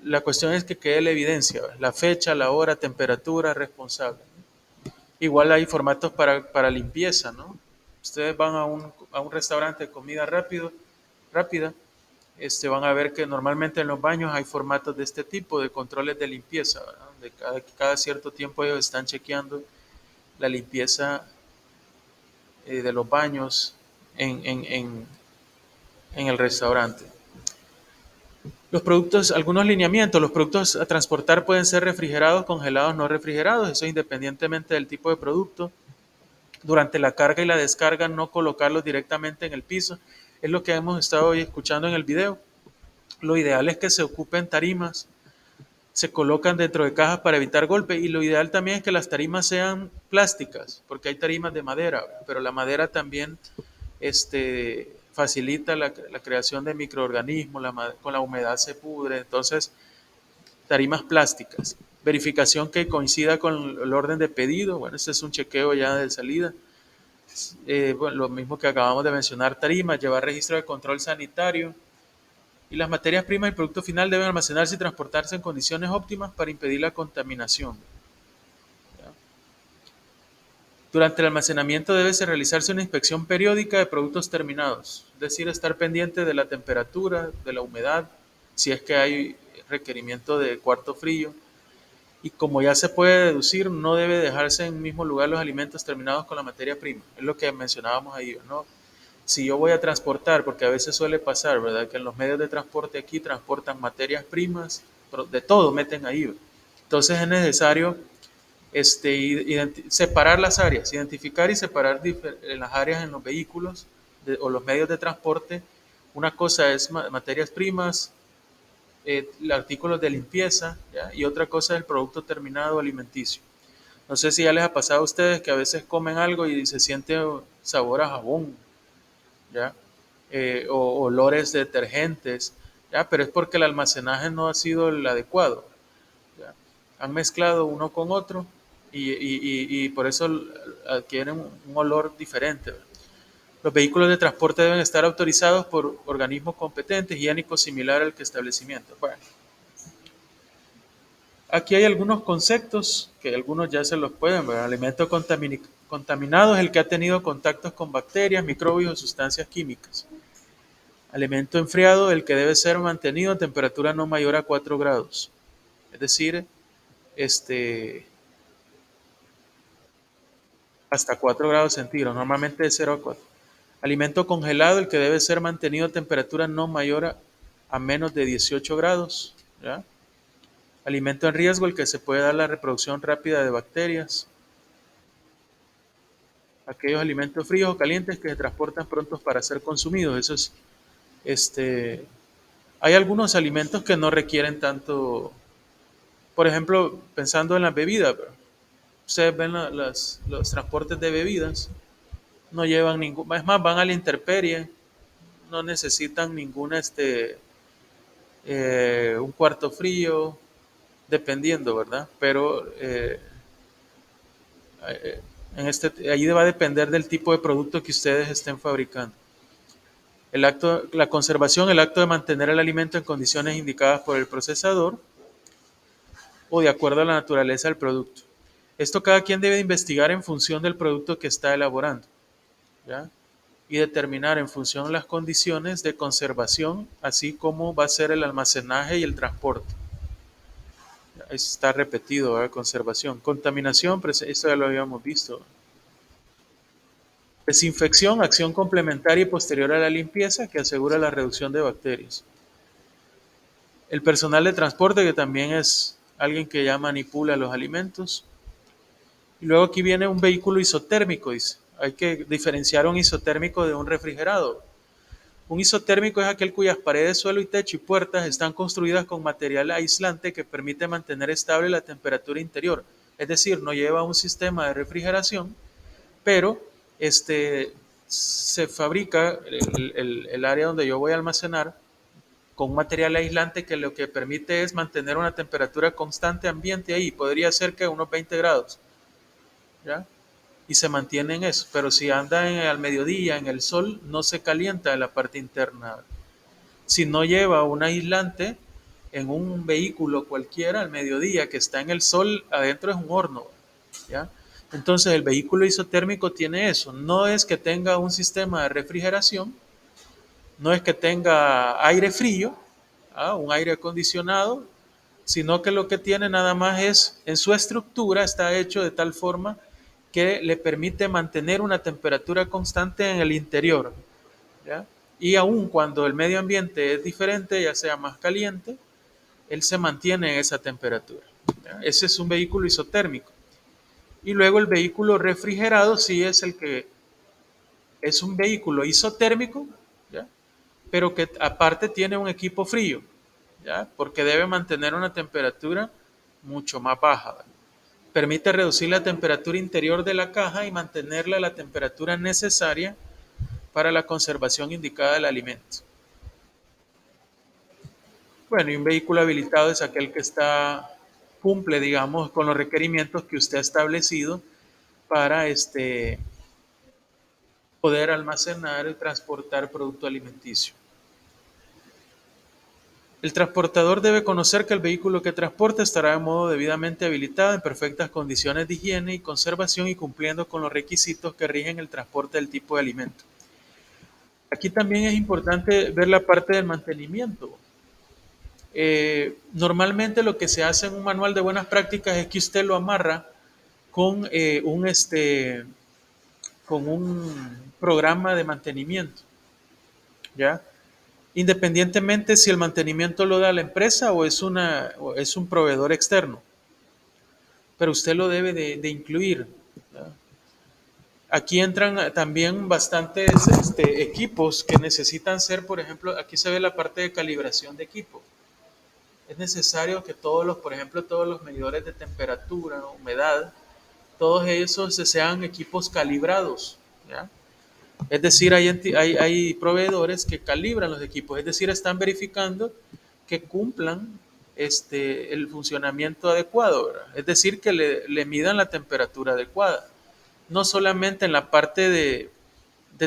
La cuestión es que quede la evidencia, ¿verdad? La fecha, la hora, temperatura, responsable. Igual hay formatos para limpieza, ¿no? Ustedes van a un restaurante de comida rápida, van a ver que normalmente en los baños hay formatos de este tipo, de controles de limpieza, ¿verdad? De cada cierto tiempo ellos están chequeando la limpieza de los baños en el restaurante. Algunos lineamientos, los productos a transportar pueden ser refrigerados, congelados, no refrigerados, eso independientemente del tipo de producto. Durante la carga y la descarga, no colocarlos directamente en el piso, es lo que hemos estado hoy escuchando en el video. Lo ideal es que se ocupen tarimas, se colocan dentro de cajas para evitar golpes, y lo ideal también es que las tarimas sean plásticas, porque hay tarimas de madera, pero la madera también facilita la creación de microorganismos, con la humedad se pudre, entonces tarimas plásticas. Verificación que coincida con el orden de pedido, bueno, este es un chequeo ya de salida. Bueno, lo mismo que acabamos de mencionar, tarimas, llevar registro de control sanitario, y las materias primas y producto final deben almacenarse y transportarse en condiciones óptimas para impedir la contaminación. Durante el almacenamiento debe realizarse una inspección periódica de productos terminados, es decir, estar pendiente de la temperatura, de la humedad, si es que hay requerimiento de cuarto frío. Y como ya se puede deducir, no debe dejarse en el mismo lugar los alimentos terminados con la materia prima. Es lo que mencionábamos ahí, ¿no? Si yo voy a transportar, porque a veces suele pasar, ¿verdad? Que en los medios de transporte aquí transportan materias primas, pero de todo meten ahí. Entonces es necesario separar las áreas, identificar y separar las áreas en los vehículos o los medios de transporte. Una cosa es materias primas, artículos de limpieza, ¿ya? Y otra cosa es el producto terminado alimenticio. No sé si ya les ha pasado a ustedes que a veces comen algo y se siente sabor a jabón, ¿ya? O olores detergentes, ¿ya? Pero es porque el almacenaje no ha sido el adecuado, ¿ya? Han mezclado uno con otro y por eso adquieren un olor diferente, ¿verdad? Los vehículos de transporte deben estar autorizados por organismos competentes, higiénicos similar al que establecimiento. Bueno, aquí hay algunos conceptos que algunos ya se los pueden ver. Alimento contaminado es el que ha tenido contactos con bacterias, microbios o sustancias químicas. Alimento enfriado, el que debe ser mantenido a temperatura no mayor a 4 grados. Es decir, hasta 4 grados centígrados, normalmente de 0 a 4. Alimento congelado, el que debe ser mantenido a temperatura no mayor a menos de 18 grados. ¿Ya? Alimento en riesgo, el que se puede dar la reproducción rápida de bacterias. Aquellos alimentos fríos o calientes que se transportan prontos para ser consumidos. Eso es, hay algunos alimentos que no requieren tanto, por ejemplo, pensando en las bebidas. Ustedes ven los transportes de bebidas, no llevan ningún, es más, van a la intemperie, no necesitan ningún un cuarto frío, dependiendo, ¿verdad? Pero ahí va a depender del tipo de producto que ustedes estén fabricando. La conservación, el acto de mantener el alimento en condiciones indicadas por el procesador o de acuerdo a la naturaleza del producto. Esto cada quien debe investigar en función del producto que está elaborando, ¿ya? Y determinar en función de las condiciones de conservación, así como va a ser el almacenaje y el transporte. Está repetido, ¿verdad? Conservación. Contaminación, esto ya lo habíamos visto. Desinfección, acción complementaria y posterior a la limpieza que asegura la reducción de bacterias. El personal de transporte, que también es alguien que ya manipula los alimentos. Y luego aquí viene un vehículo isotérmico, dice. Hay que diferenciar un isotérmico de un refrigerado. Un isotérmico es aquel cuyas paredes, suelo y techo y puertas están construidas con material aislante que permite mantener estable la temperatura interior. Es decir, no lleva un sistema de refrigeración, pero se fabrica el área donde yo voy a almacenar con un material aislante que lo que permite es mantener una temperatura constante ambiente ahí. Podría ser que unos 20 grados, ¿ya? Y se mantiene en eso. Pero si anda al mediodía, en el sol, no se calienta en la parte interna. Si no lleva un aislante en un vehículo cualquiera al mediodía que está en el sol, adentro es un horno, ¿ya? Entonces el vehículo isotérmico tiene eso. No es que tenga un sistema de refrigeración, no es que tenga aire frío, un aire acondicionado, sino que lo que tiene nada más es, en su estructura está hecho de tal forma que le permite mantener una temperatura constante en el interior, ¿ya? Y aun cuando el medio ambiente es diferente, ya sea más caliente, él se mantiene en esa temperatura, ¿ya? Ese es un vehículo isotérmico. Y luego el vehículo refrigerado sí es el que es un vehículo isotérmico, ¿ya? Pero que aparte tiene un equipo frío, ¿ya? Porque debe mantener una temperatura mucho más baja, ¿verdad? Permite reducir la temperatura interior de la caja y mantenerla a la temperatura necesaria para la conservación indicada del alimento. Bueno, y un vehículo habilitado es aquel que cumple, digamos, con los requerimientos que usted ha establecido para poder almacenar y transportar producto alimenticio. El transportador debe conocer que el vehículo que transporta estará de modo debidamente habilitado en perfectas condiciones de higiene y conservación y cumpliendo con los requisitos que rigen el transporte del tipo de alimento. Aquí también es importante ver la parte del mantenimiento. Normalmente lo que se hace en un manual de buenas prácticas es que usted lo amarra con, con un programa de mantenimiento, ¿ya? Independientemente si el mantenimiento lo da la empresa o es un proveedor externo. pero usted lo debe de incluir. ¿Ya? Aquí entran también bastantes equipos que necesitan ser, por ejemplo, aquí se ve la parte de calibración de equipo. Es necesario que todos los, por ejemplo, todos los medidores de temperatura, humedad, todos esos sean equipos calibrados. ¿Ya? Es decir, hay proveedores que calibran los equipos, es decir, están verificando que cumplan el funcionamiento adecuado, ¿verdad? Es decir, que le midan la temperatura adecuada. No solamente en la parte de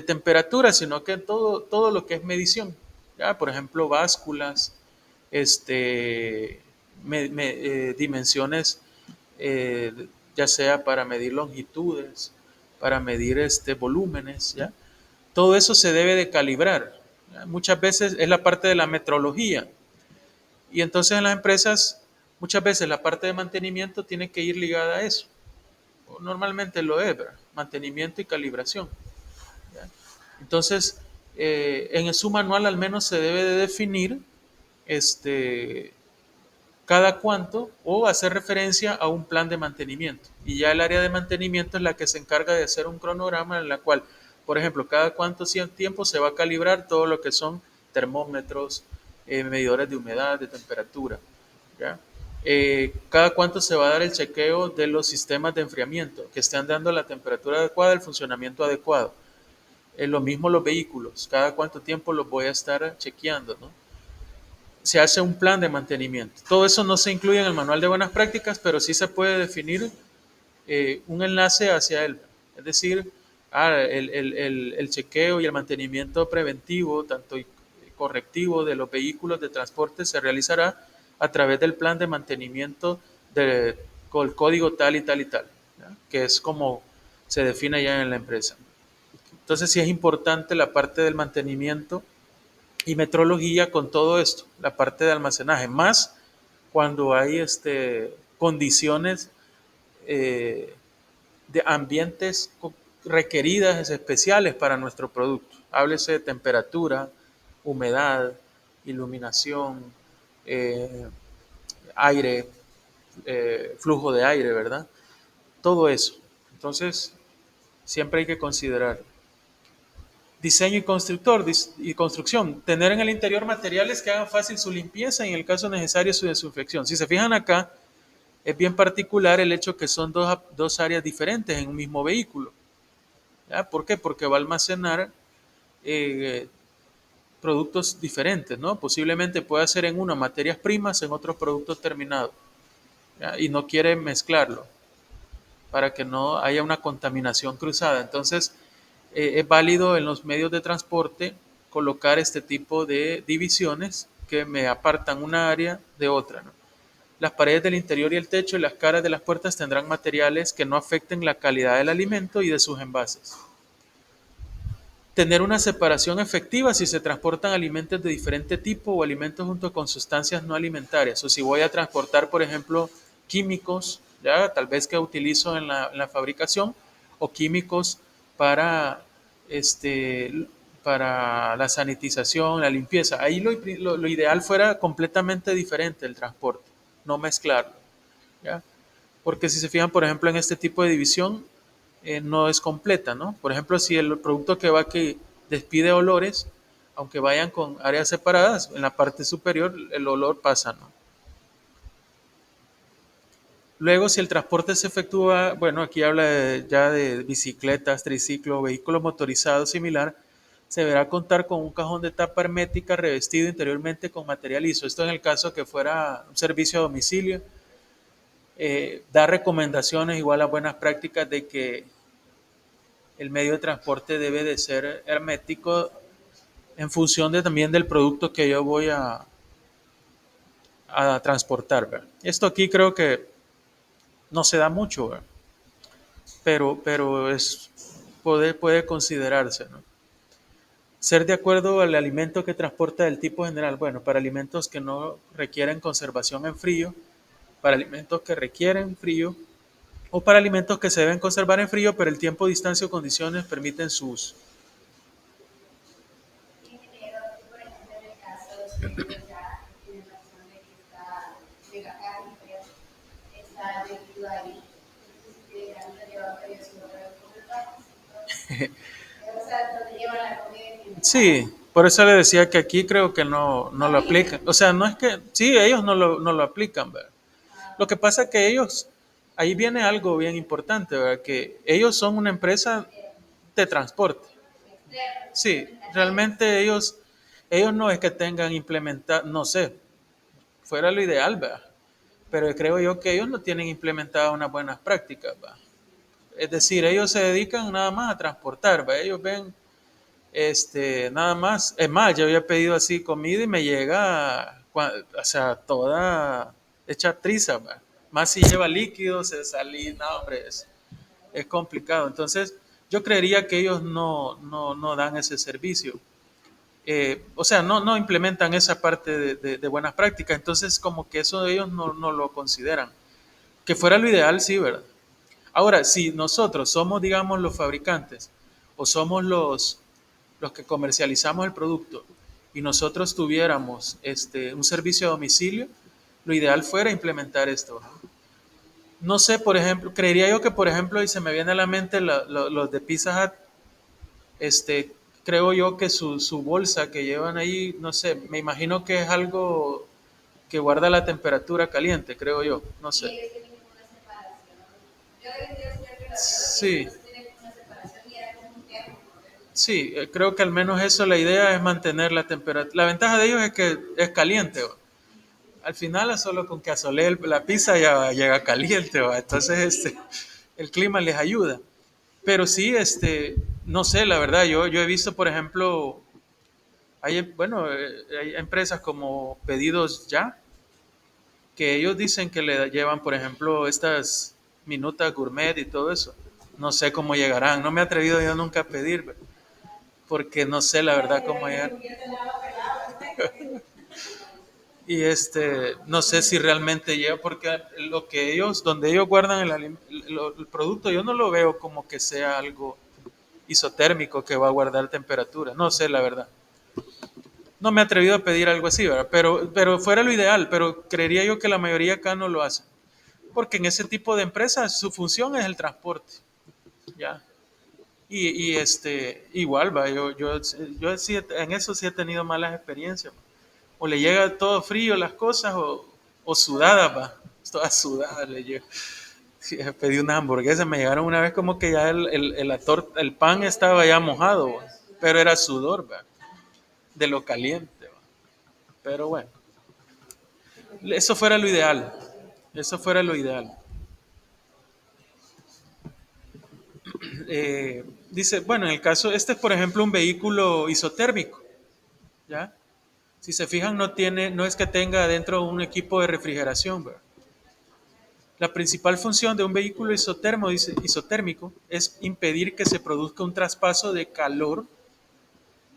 temperatura, sino que todo lo que es medición. ¿Ya? Por ejemplo, básculas, dimensiones, eh, ya sea para medir longitudes, para medir volúmenes, ¿ya? Todo eso se debe de calibrar. ¿Ya? Muchas veces es la parte de la metrología. Y entonces en las empresas, muchas veces la parte de mantenimiento tiene que ir ligada a eso. Normalmente lo es, ¿verdad? Mantenimiento y calibración. ¿Ya? Entonces, en su manual al menos se debe de definir este, cada cuánto o hacer referencia a un plan de mantenimiento. Y ya el área de mantenimiento es la que se encarga de hacer un cronograma en la cual, por ejemplo, cada cuánto tiempo se va a calibrar todo lo que son termómetros, medidores de humedad, de temperatura. ¿Ya? Cada cuánto se va a dar el chequeo de los sistemas de enfriamiento, que estén dando la temperatura adecuada, el funcionamiento adecuado. Lo mismo los vehículos, cada cuánto tiempo los voy a estar chequeando, ¿no? Se hace un plan de mantenimiento. Todo eso no se incluye en el manual de buenas prácticas, pero sí se puede definir un enlace hacia él. Es decir, el chequeo y el mantenimiento preventivo, tanto y correctivo de los vehículos de transporte se realizará a través del plan de mantenimiento con el código tal y tal y tal, ¿ya? Que es como se define ya en la empresa. Entonces sí es importante la parte del mantenimiento y metrología con todo esto, la parte de almacenaje, más cuando hay condiciones eh, de ambientes requeridas especiales para nuestro producto. Háblese de temperatura, humedad, iluminación, eh, aire, flujo de aire, ¿verdad? Todo eso. Entonces, siempre hay que considerar. Diseño y y construcción. Tener en el interior materiales que hagan fácil su limpieza y en el caso necesario su desinfección. Si se fijan acá, es bien particular el hecho que son dos áreas diferentes en un mismo vehículo. ¿Ya? ¿Por qué? Porque va a almacenar eh, productos diferentes, ¿no? Posiblemente pueda ser en uno materias primas, en otros productos terminados. ¿Ya? Y no quiere mezclarlo para que no haya una contaminación cruzada. Entonces, es válido en los medios de transporte colocar este tipo de divisiones que me apartan una área de otra, ¿no? Las paredes del interior y el techo y las caras de las puertas tendrán materiales que no afecten la calidad del alimento y de sus envases. Tener una separación efectiva si se transportan alimentos de diferente tipo o alimentos junto con sustancias no alimentarias. O si voy a transportar, por ejemplo, químicos, ya tal vez que utilizo en la fabricación, o químicos para, para la sanitización, la limpieza. Ahí lo ideal fuera completamente diferente el transporte, no mezclarlo. ¿Ya? Porque si se fijan, por ejemplo, en este tipo de división, no es completa, ¿no? Por ejemplo, si el producto que va que despide olores, aunque vayan con áreas separadas, en la parte superior el olor pasa, ¿no? Luego, si el transporte se efectúa, bueno, aquí habla ya de bicicletas, triciclos, vehículos motorizados similar, se deberá contar con un cajón de tapa hermética revestido interiormente con material liso. Esto en el caso que fuera un servicio a domicilio. Da recomendaciones igual a buenas prácticas de que el medio de transporte debe de ser hermético en función también del producto que yo voy a transportar. ¿Verdad? Esto aquí creo que no se da mucho, ¿verdad? Pero puede considerarse, ¿no? Ser de acuerdo al alimento que transporta del tipo general. Bueno, para alimentos que no requieren conservación en frío, para alimentos que requieren frío, o para alimentos que se deben conservar en frío, pero el tiempo, distancia o condiciones permiten su uso. Sí, por eso le decía que aquí creo que no lo aplican. O sea, no es que, sí, ellos no lo aplican, ¿verdad? Lo que pasa es que ellos, ahí viene algo bien importante, ¿verdad? Que ellos son una empresa de transporte. Sí, realmente ellos no es que tengan implementado, no sé, fuera lo ideal, ¿verdad? Pero creo yo que ellos no tienen implementadas unas buenas prácticas, ¿verdad? Es decir, ellos se dedican nada más a transportar, ¿verdad? Ellos ven, nada más, es más, yo había pedido así comida y me llega, o sea, toda hecha triza, ¿verdad? Más si lleva líquidos, se salí, no, hombre, es complicado. Entonces, yo creería que ellos no dan ese servicio. O sea, no implementan esa parte de buenas prácticas. Entonces, como que eso ellos no lo consideran. Que fuera lo ideal, sí, ¿verdad? Ahora, si nosotros somos, digamos, los fabricantes o somos los que comercializamos el producto y nosotros tuviéramos un servicio a domicilio, lo ideal fuera implementar esto. No sé, por ejemplo, creería yo que, por ejemplo, y se me viene a la mente los de Pizza Hut, este, creo yo que su bolsa que llevan ahí, no sé, me imagino que es algo que guarda la temperatura caliente, creo yo, no sé. Sí, sí, creo que al menos eso la idea es mantener la temperatura. La ventaja de ellos es que es caliente, ¿va? Al final es solo con que asolee la pizza ya llega caliente, ¿va? Entonces el clima les ayuda. Pero sí, no sé, la verdad, yo he visto, por ejemplo, bueno, hay empresas como Pedidos Ya, que ellos dicen que le llevan, por ejemplo, estas minutas gourmet y todo eso. No sé cómo llegarán, no me he atrevido yo nunca a pedir, porque no sé la verdad cómo llegar. Y no sé si realmente llega, porque lo que ellos, donde ellos guardan el producto, yo no lo veo como que sea algo isotérmico que va a guardar temperatura. No sé la verdad. No me he atrevido a pedir algo así, ¿verdad? Pero fuera lo ideal, pero creería yo que la mayoría acá no lo hace. Porque en ese tipo de empresas su función es el transporte, ¿ya? Igual, va, yo sí, en eso sí he tenido malas experiencias. O le llega todo frío las cosas o sudadas, va. Todas sudadas le llega. Sí, pedí una hamburguesa, me llegaron una vez como que ya el pan estaba ya mojado, va, pero era sudor, va, de lo caliente, va. Pero bueno, eso fuera lo ideal. Eso fuera lo ideal. Dice, bueno, en el caso, este es por ejemplo un vehículo isotérmico, ¿ya? Si se fijan, no es que tenga dentro un equipo de refrigeración, ¿verdad? La principal función de un vehículo isotérmico es impedir que se produzca un traspaso de calor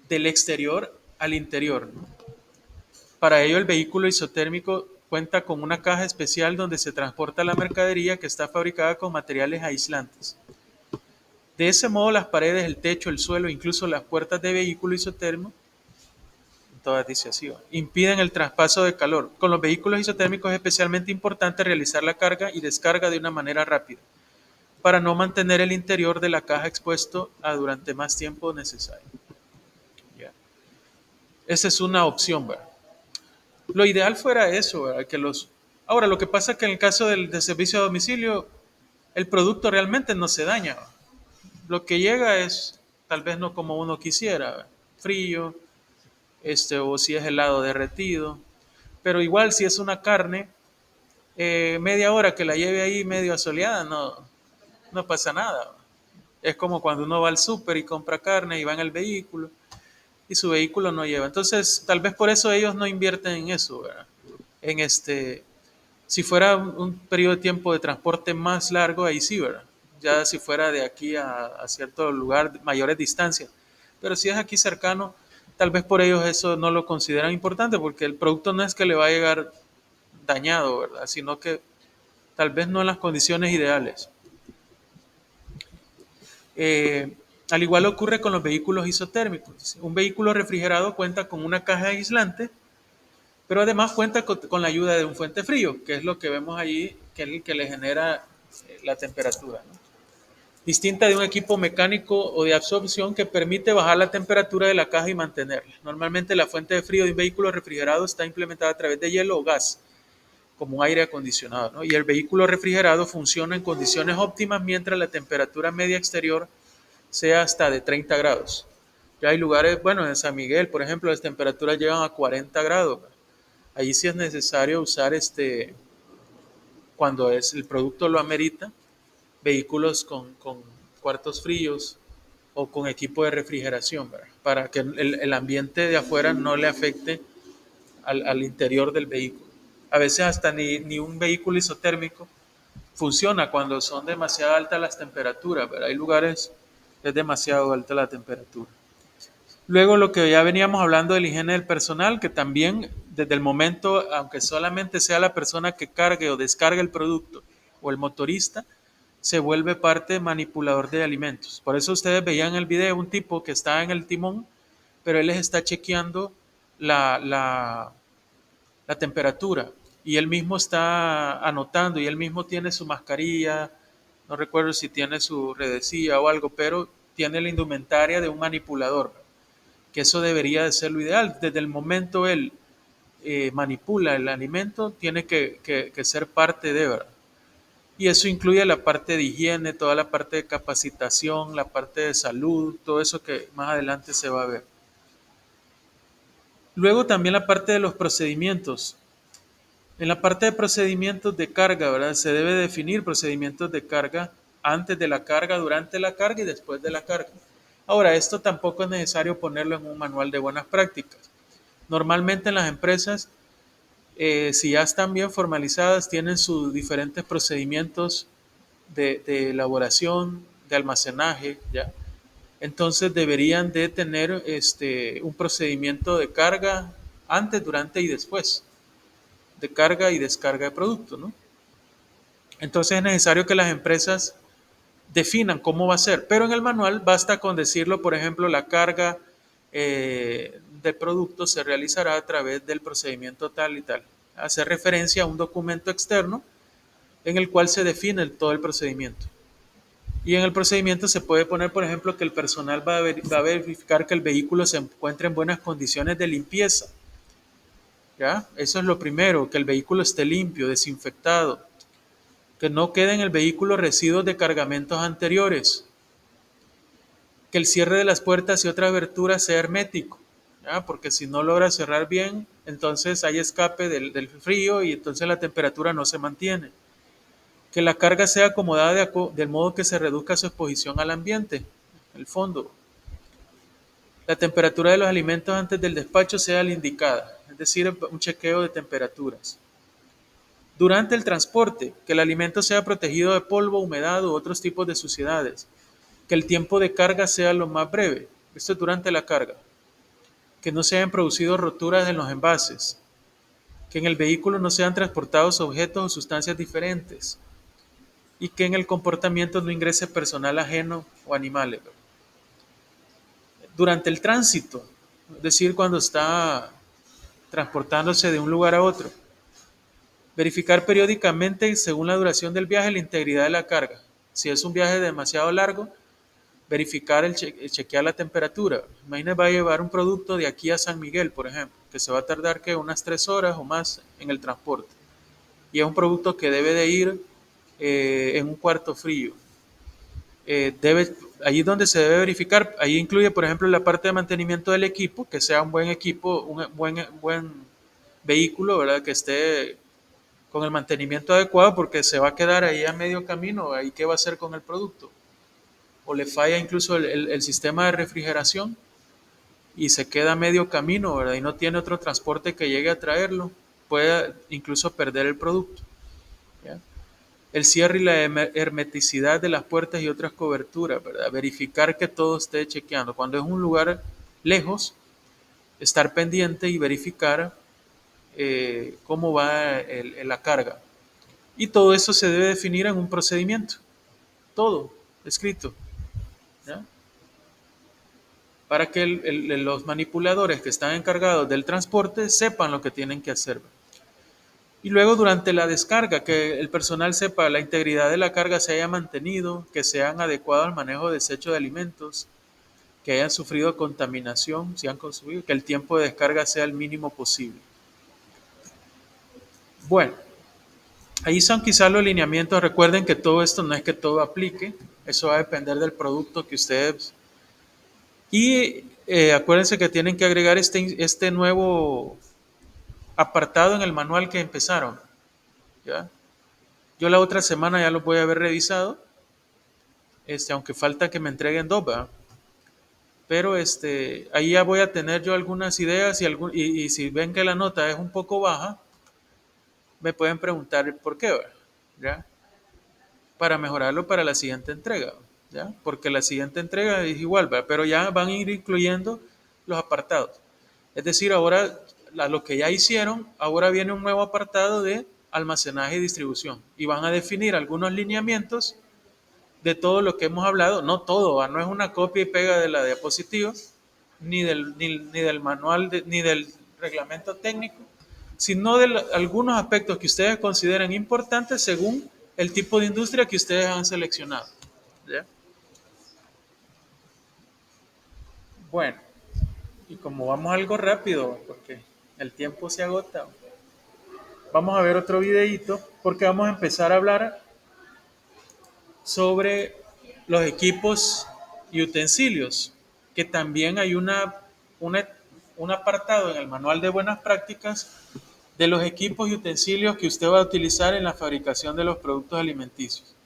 del exterior al interior. Para ello, el vehículo isotérmico cuenta con una caja especial donde se transporta la mercadería que está fabricada con materiales aislantes. De ese modo, las paredes, el techo, el suelo, incluso las puertas de vehículo isotérmico, todas dice así, impiden el traspaso de calor. Con los vehículos isotérmicos es especialmente importante realizar la carga y descarga de una manera rápida, para no mantener el interior de la caja expuesto a durante más tiempo necesario. ¿Ya? Esa es una opción, ¿verdad? Lo ideal fuera eso, ¿verdad? Ahora, lo que pasa es que en el caso del servicio a domicilio, el producto realmente no se daña, ¿verdad? Lo que llega es tal vez no como uno quisiera, ¿verdad? Frío, o si es helado derretido, pero igual si es una carne, media hora que la lleve ahí medio asoleada, no pasa nada. Es como cuando uno va al súper y compra carne y va en el vehículo y su vehículo no lleva. Entonces, tal vez por eso ellos no invierten en eso, ¿verdad? En si fuera un periodo de tiempo de transporte más largo, ahí sí, ¿verdad? Ya si fuera de aquí a cierto lugar, mayores distancias. Pero si es aquí cercano, tal vez por ellos eso no lo consideran importante, porque el producto no es que le va a llegar dañado, ¿verdad? Sino que tal vez no en las condiciones ideales. Al igual ocurre con los vehículos isotérmicos. Un vehículo refrigerado cuenta con una caja aislante pero además cuenta con la ayuda de un fuente frío, que es lo que vemos allí, que es el que le genera la temperatura, ¿no? Distinta de un equipo mecánico o de absorción que permite bajar la temperatura de la caja y mantenerla. Normalmente la fuente de frío de un vehículo refrigerado está implementada a través de hielo o gas, como un aire acondicionado, ¿no? Y el vehículo refrigerado funciona en condiciones óptimas mientras la temperatura media exterior sea hasta de 30 grados. Ya hay lugares, bueno, en San Miguel, por ejemplo, las temperaturas llegan a 40 grados. Allí sí es necesario usar cuando el producto lo amerita, vehículos con cuartos fríos o con equipo de refrigeración, ¿verdad? Para que el ambiente de afuera no le afecte al interior del vehículo. A veces hasta ni un vehículo isotérmico funciona cuando son demasiado altas las temperaturas, ¿verdad? Hay lugares que es demasiado alta la temperatura. Luego lo que ya veníamos hablando de la higiene del personal, que también desde el momento, aunque solamente sea la persona que cargue o descargue el producto o el motorista, se vuelve parte manipulador de alimentos. Por eso ustedes veían en el video un tipo que está en el timón, pero él les está chequeando la, la, la temperatura y él mismo está anotando y él mismo tiene su mascarilla, no recuerdo si tiene su redecilla o algo, pero tiene la indumentaria de un manipulador, que eso debería de ser lo ideal. Desde el momento él manipula el alimento, tiene que ser parte de, ¿verdad? Y eso incluye la parte de higiene, toda la parte de capacitación, la parte de salud, todo eso que más adelante se va a ver. Luego también la parte de los procedimientos. En la parte de procedimientos de carga, ¿verdad? Se debe definir procedimientos de carga antes de la carga, durante la carga y después de la carga. Ahora, esto tampoco es necesario ponerlo en un manual de buenas prácticas. Normalmente en las empresas, si ya están bien formalizadas, tienen sus diferentes procedimientos de elaboración, de almacenaje, ¿ya? Entonces deberían de tener un procedimiento de carga antes, durante y después, de carga y descarga de producto, ¿no? Entonces es necesario que las empresas definan cómo va a ser, pero en el manual basta con decirlo, por ejemplo, la carga del producto se realizará a través del procedimiento tal y tal. Hacer referencia a un documento externo en el cual se define todo el procedimiento. Y en el procedimiento se puede poner, por ejemplo, que el personal va a verificar que el vehículo se encuentre en buenas condiciones de limpieza. ¿Ya? Eso es lo primero, que el vehículo esté limpio, desinfectado, que no queden en el vehículo residuos de cargamentos anteriores, que el cierre de las puertas y otras aberturas sea hermético, ¿ya? Porque si no logra cerrar bien, entonces hay escape del frío y entonces la temperatura no se mantiene. Que la carga sea acomodada del modo que se reduzca su exposición al ambiente, el fondo. La temperatura de los alimentos antes del despacho sea la indicada, es decir, un chequeo de temperaturas. Durante el transporte, que el alimento sea protegido de polvo, humedad u otros tipos de suciedades. Que el tiempo de carga sea lo más breve. Esto es durante la carga. Que no se hayan producido roturas en los envases. Que en el vehículo no sean transportados objetos o sustancias diferentes. Y que en el comportamiento no ingrese personal ajeno o animales. Durante el tránsito, es decir, cuando está transportándose de un lugar a otro. Verificar periódicamente, según la duración del viaje, la integridad de la carga. Si es un viaje demasiado largo, verificar chequear la temperatura. Imagínese, va a llevar un producto de aquí a San Miguel, por ejemplo, que se va a tardar que unas 3 horas o más en el transporte. Y es un producto que debe de ir en un cuarto frío. Ahí es donde se debe verificar. Ahí incluye, por ejemplo, la parte de mantenimiento del equipo, que sea un buen equipo, un buen vehículo, ¿verdad? Que esté con el mantenimiento adecuado, porque se va a quedar ahí a medio camino. Ahí qué va a hacer con el producto. O le falla incluso el sistema de refrigeración y se queda a medio camino, ¿verdad? Y no tiene otro transporte que llegue a traerlo, puede incluso perder el producto, ¿ya? El cierre y la hermeticidad de las puertas y otras coberturas, ¿verdad? Verificar que todo esté chequeando. Cuando es un lugar lejos, estar pendiente y verificar cómo va la carga. Y todo eso se debe definir en un procedimiento, todo escrito, ¿ya? para que los manipuladores que están encargados del transporte sepan lo que tienen que hacer. Y luego durante la descarga, que el personal sepa la integridad de la carga se haya mantenido, que sean adecuados al manejo de desecho de alimentos, que hayan sufrido contaminación, si han consumido, que el tiempo de descarga sea el mínimo posible. Bueno, ahí son quizás los lineamientos. Recuerden que todo esto no es que todo aplique, eso va a depender del producto que ustedes... Y acuérdense que tienen que agregar este nuevo apartado en el manual que empezaron. ¿Ya? Yo la otra semana ya lo voy a haber revisado, aunque falta que me entreguen dos, ¿verdad? Pero ahí ya voy a tener yo algunas ideas y si ven que la nota es un poco baja, me pueden preguntar por qué, ¿verdad? ¿Ya? Para mejorarlo para la siguiente entrega, ¿ya? Porque la siguiente entrega es igual, ¿verdad? Pero ya van a ir incluyendo los apartados. Es decir, ahora lo que ya hicieron, ahora viene un nuevo apartado de almacenaje y distribución y van a definir algunos lineamientos de todo lo que hemos hablado, no todo, ¿va? No es una copia y pega de la diapositiva, ni del manual, ni del reglamento técnico, sino de algunos aspectos que ustedes consideren importantes según el tipo de industria que ustedes han seleccionado. ¿Ya? Bueno, y como vamos algo rápido, porque el tiempo se agota, vamos a ver otro videito, porque vamos a empezar a hablar sobre los equipos y utensilios, que también hay una, un apartado en el manual de buenas prácticas de los equipos y utensilios que usted va a utilizar en la fabricación de los productos alimenticios.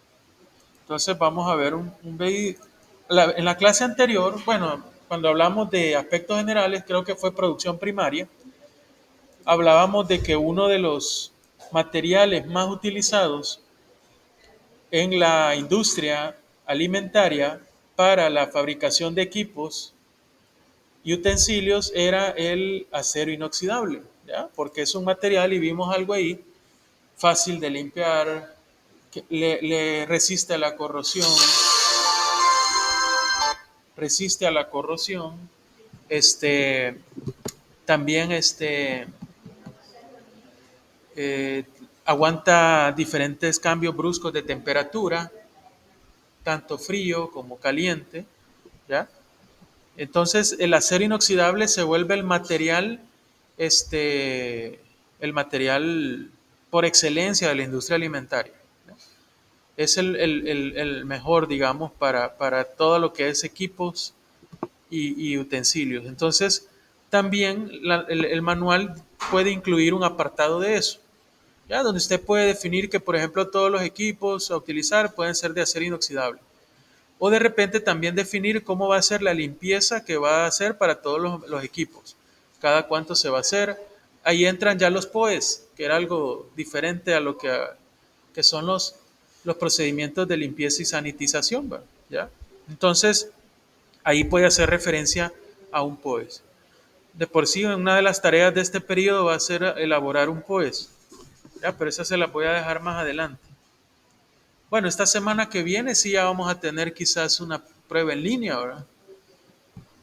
Entonces vamos a ver un video. En la clase anterior, bueno, cuando hablamos de aspectos generales, creo que fue producción primaria, hablábamos de que uno de los materiales más utilizados en la industria alimentaria para la fabricación de equipos y utensilios era el acero inoxidable, ¿ya? Porque es un material y vimos algo ahí fácil de limpiar, que le resiste a la corrosión, resiste a la corrosión, este, también eh, aguanta diferentes cambios bruscos de temperatura, tanto frío como caliente, ¿ya? Entonces, el acero inoxidable se vuelve el material por excelencia de la industria alimentaria. ¿No? Es el mejor, digamos, para todo lo que es equipos y utensilios. Entonces, también el manual puede incluir un apartado de eso, ¿ya? Donde usted puede definir que, por ejemplo, todos los equipos a utilizar pueden ser de acero inoxidable. O de repente también definir cómo va a ser la limpieza que va a hacer para todos los equipos. Cada cuánto se va a hacer. Ahí entran ya los POEs, que era algo diferente a lo que son los procedimientos de limpieza y sanitización, ¿ya? Entonces, ahí puede hacer referencia a un POES. De por sí, una de las tareas de este periodo va a ser elaborar un POES, ¿ya? Pero esa se la voy a dejar más adelante. Bueno, esta semana que viene sí ya vamos a tener quizás una prueba en línea, ¿verdad?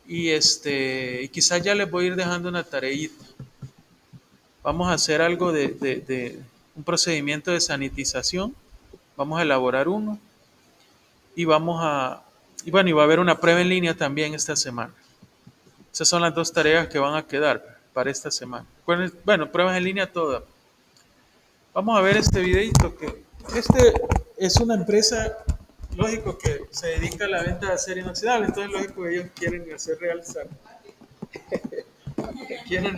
Y quizás ya les voy a ir dejando una tareita. Vamos a hacer algo de un procedimiento de sanitización. Vamos a elaborar uno y y bueno, y va a haber una prueba en línea también esta semana. Esas son las dos tareas que van a quedar para esta semana. Bueno, pruebas en línea todas. Vamos a ver este videito que es una empresa, lógico que se dedica a la venta de acero inoxidable, entonces lógico que ellos quieren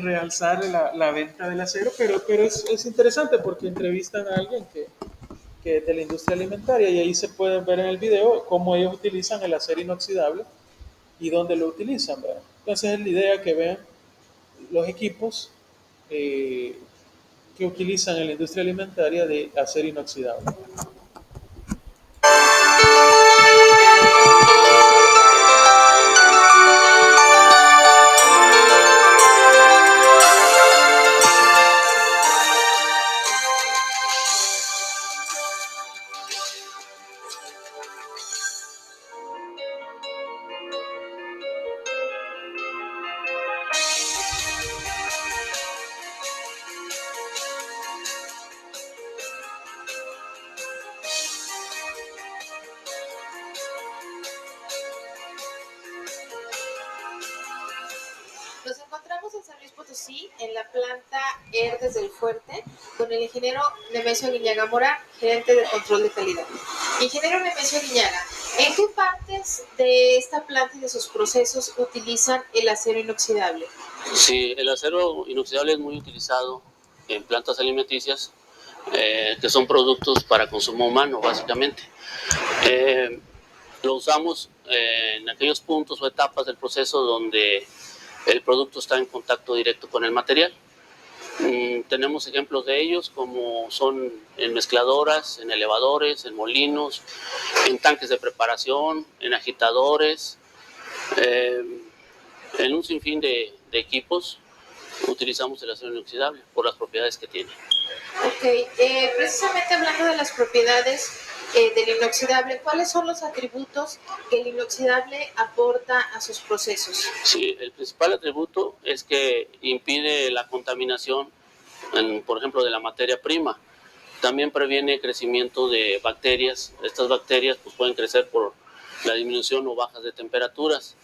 realzar la venta del acero, pero es interesante porque entrevistan a alguien que es de la industria alimentaria y ahí se puede ver en el video cómo ellos utilizan el acero inoxidable y dónde lo utilizan, ¿verdad? Entonces es la idea que vean los equipos eh, que utilizan en la industria alimentaria de acero inoxidable. conocí en la planta Herdes del Fuerte con el ingeniero Nemesio Guiñaga Mora, gerente de control de calidad. Ingeniero Nemesio Guiñaga, ¿en qué partes de esta planta y de sus procesos utilizan el acero inoxidable? Sí, el acero inoxidable es muy utilizado en plantas alimenticias, que son productos para consumo humano, básicamente. Lo usamos en aquellos puntos o etapas del proceso donde el producto está en contacto directo con el material. Tenemos ejemplos de ellos, como son en mezcladoras, en elevadores, en molinos, en tanques de preparación, en agitadores, en un sinfín de equipos utilizamos el acero inoxidable por las propiedades que tiene. Ok, precisamente hablando de las propiedades del inoxidable, ¿cuáles son los atributos que el inoxidable aporta a sus procesos? Sí, el principal atributo es que impide la contaminación, por ejemplo, de la materia prima. También previene crecimiento de bacterias. Estas bacterias pues, pueden crecer por la disminución o bajas de temperaturas.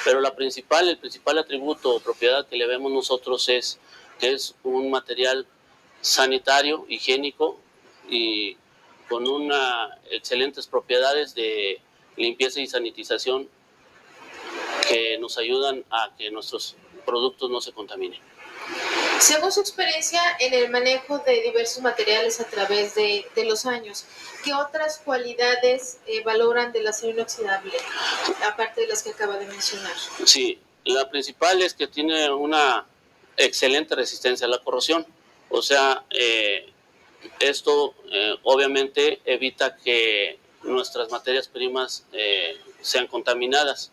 Pero el principal atributo o propiedad que le vemos nosotros es que es un material sanitario, higiénico y con unas excelentes propiedades de limpieza y sanitización que nos ayudan a que nuestros productos no se contaminen. Según su experiencia en el manejo de diversos materiales a través de los años, ¿qué otras cualidades valoran del acero inoxidable, aparte de las que acaba de mencionar? Sí, la principal es que tiene una excelente resistencia a la corrosión. O sea, esto obviamente evita que nuestras materias primas sean contaminadas.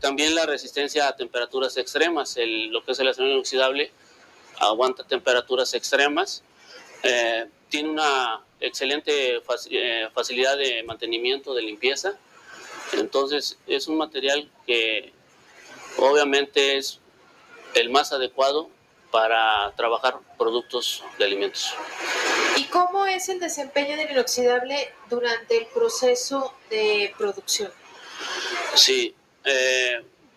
También la resistencia a temperaturas extremas. Lo que es el acero inoxidable aguanta temperaturas extremas. Tiene una excelente facilidad de mantenimiento, de limpieza. Entonces es un material que obviamente es el más adecuado para trabajar productos de alimentos. ¿Y cómo es el desempeño del inoxidable durante el proceso de producción? Sí,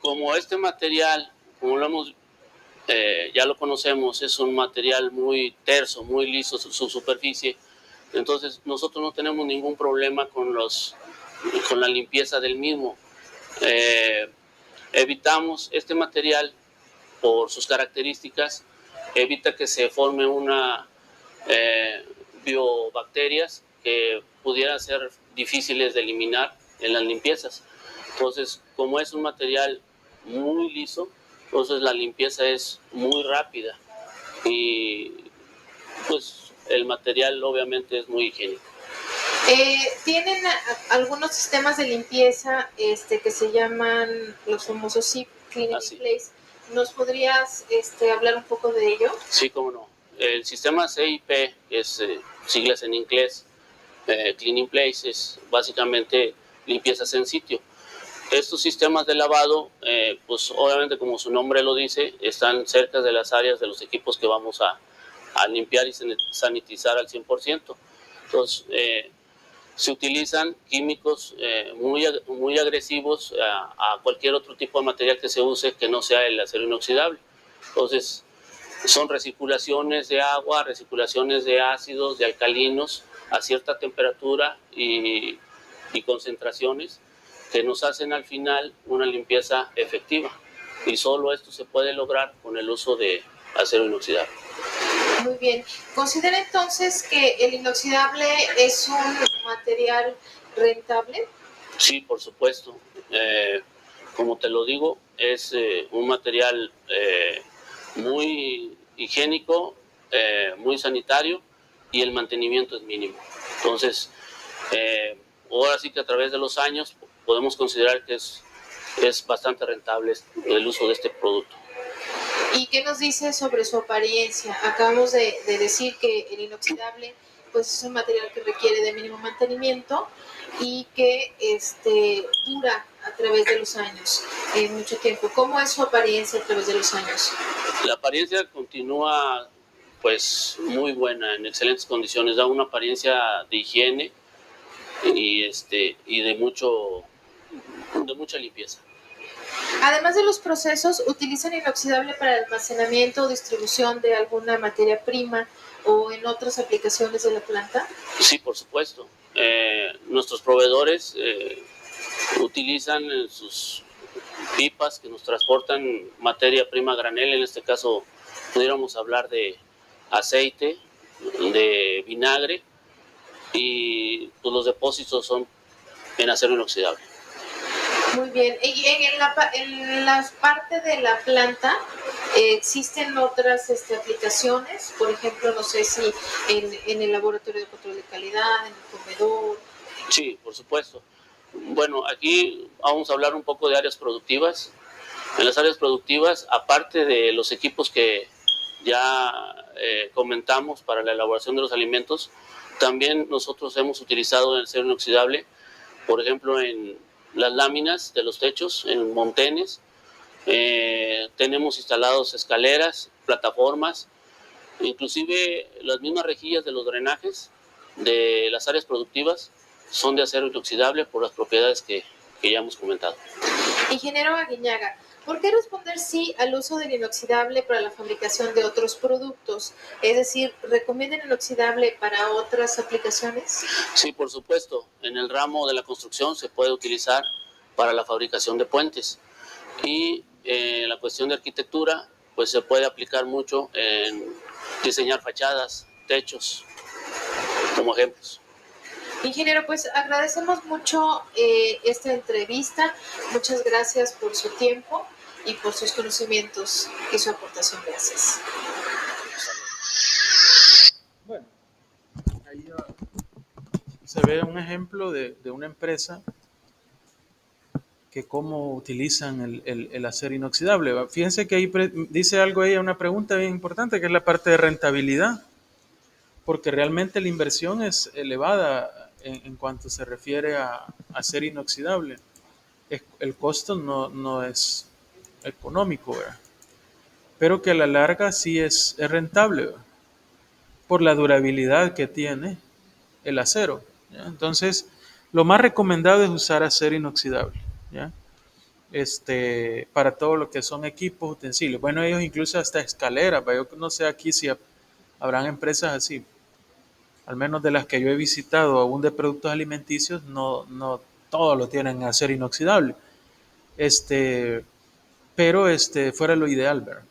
como este material, como ya lo conocemos, es un material muy terso, muy liso su superficie, entonces nosotros no tenemos ningún problema con la limpieza del mismo. Evitamos este material por sus características, evita que se forme una biobacterias que pudieran ser difíciles de eliminar en las limpiezas. Entonces, como es un material muy liso, entonces la limpieza es muy rápida y pues el material obviamente es muy higiénico. Tienen algunos sistemas de limpieza que se llaman los famosos SIP, Clean in Place. ¿Nos podrías hablar un poco de ello? Sí, cómo no. El sistema CIP, que es siglas en inglés, Clean in Place, es básicamente limpiezas en sitio. Estos sistemas de lavado, pues obviamente como su nombre lo dice, están cerca de las áreas de los equipos que vamos a limpiar y sanitizar al 100%. Entonces, se utilizan químicos muy agresivos a cualquier otro tipo de material que se use que no sea el acero inoxidable. Entonces, son recirculaciones de agua, recirculaciones de ácidos, de alcalinos a cierta temperatura y concentraciones que nos hacen al final una limpieza efectiva. Y solo esto se puede lograr con el uso de acero inoxidable. Muy bien. ¿Considera entonces que el inoxidable es un material rentable? Sí, por supuesto. Como te lo digo, es un material muy higiénico, muy sanitario y el mantenimiento es mínimo. Entonces, ahora sí que a través de los años podemos considerar que es bastante rentable el uso de este producto. ¿Y qué nos dice sobre su apariencia? Acabamos de decir que el inoxidable pues, es un material que requiere de mínimo mantenimiento y que dura a través de los años, mucho tiempo. ¿Cómo es su apariencia a través de los años? La apariencia continúa pues muy buena, en excelentes condiciones, da una apariencia de higiene y de mucha limpieza. Además de los procesos, ¿utilizan inoxidable para el almacenamiento o distribución de alguna materia prima o en otras aplicaciones de la planta? Sí, por supuesto. Nuestros proveedores utilizan sus pipas que nos transportan materia prima a granel. En este caso pudiéramos hablar de aceite, de vinagre, y pues, los depósitos son en acero inoxidable. Muy bien. Y en la parte de la planta existen otras aplicaciones, por ejemplo, no sé si en el laboratorio de control de calidad, en el comedor. Sí, por supuesto. Bueno, aquí vamos a hablar un poco de áreas productivas. En las áreas productivas, aparte de los equipos que ya comentamos para la elaboración de los alimentos, también nosotros hemos utilizado el acero inoxidable, por ejemplo, en las láminas de los techos, en montenes. Tenemos instalados escaleras, plataformas, inclusive las mismas rejillas de los drenajes de las áreas productivas son de acero inoxidable por las propiedades que ya hemos comentado. Ingeniero Aguiñaga, ¿por qué responder sí al uso del inoxidable para la fabricación de otros productos? Es decir, ¿recomiendan inoxidable para otras aplicaciones? Sí, por supuesto. En el ramo de la construcción se puede utilizar para la fabricación de puentes. Y en la cuestión de arquitectura, pues se puede aplicar mucho en diseñar fachadas, techos, como ejemplos. Ingeniero, pues agradecemos mucho esta entrevista. Muchas gracias por su tiempo y por sus conocimientos y su aportación. Gracias. Bueno, ahí se ve un ejemplo de una empresa que cómo utilizan el acero inoxidable. Fíjense que ahí dice algo ahí, una pregunta bien importante, que es la parte de rentabilidad, porque realmente la inversión es elevada en cuanto se refiere a acero inoxidable. El costo no es económico, ¿verdad? Pero que a la larga sí es rentable, ¿verdad? Por la durabilidad que tiene el acero, ¿ya? Entonces, lo más recomendado es usar acero inoxidable, ¿ya? Para todo lo que son equipos, utensilios. Bueno, ellos incluso hasta escaleras, yo no sé aquí si habrán empresas así, al menos de las que yo he visitado, aún de productos alimenticios, no todo lo tienen en acero inoxidable. Pero fuera lo ideal, ¿verdad?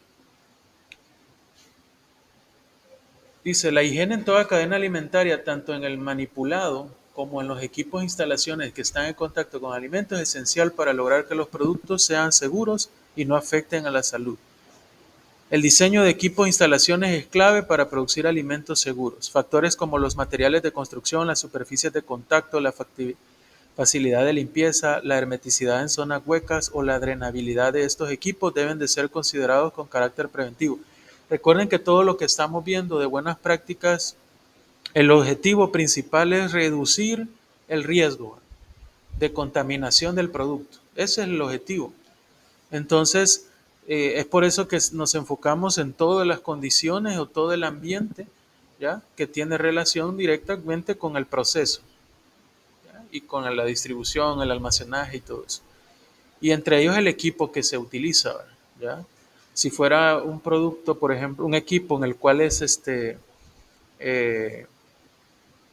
Dice, la higiene en toda cadena alimentaria, tanto en el manipulado como en los equipos e instalaciones que están en contacto con alimentos, es esencial para lograr que los productos sean seguros y no afecten a la salud. El diseño de equipos e instalaciones es clave para producir alimentos seguros. Factores como los materiales de construcción, las superficies de contacto, la facilidad de limpieza, la hermeticidad en zonas huecas o la drenabilidad de estos equipos deben de ser considerados con carácter preventivo. Recuerden que todo lo que estamos viendo de buenas prácticas, el objetivo principal es reducir el riesgo de contaminación del producto. Ese es el objetivo. Entonces, es por eso que nos enfocamos en todas las condiciones o todo el ambiente, ¿ya? Que tiene relación directamente con el proceso, ¿ya? Y con la distribución, el almacenaje y todo eso. Y entre ellos el equipo que se utiliza, ¿ya? Si fuera un producto, por ejemplo, un equipo en el cual es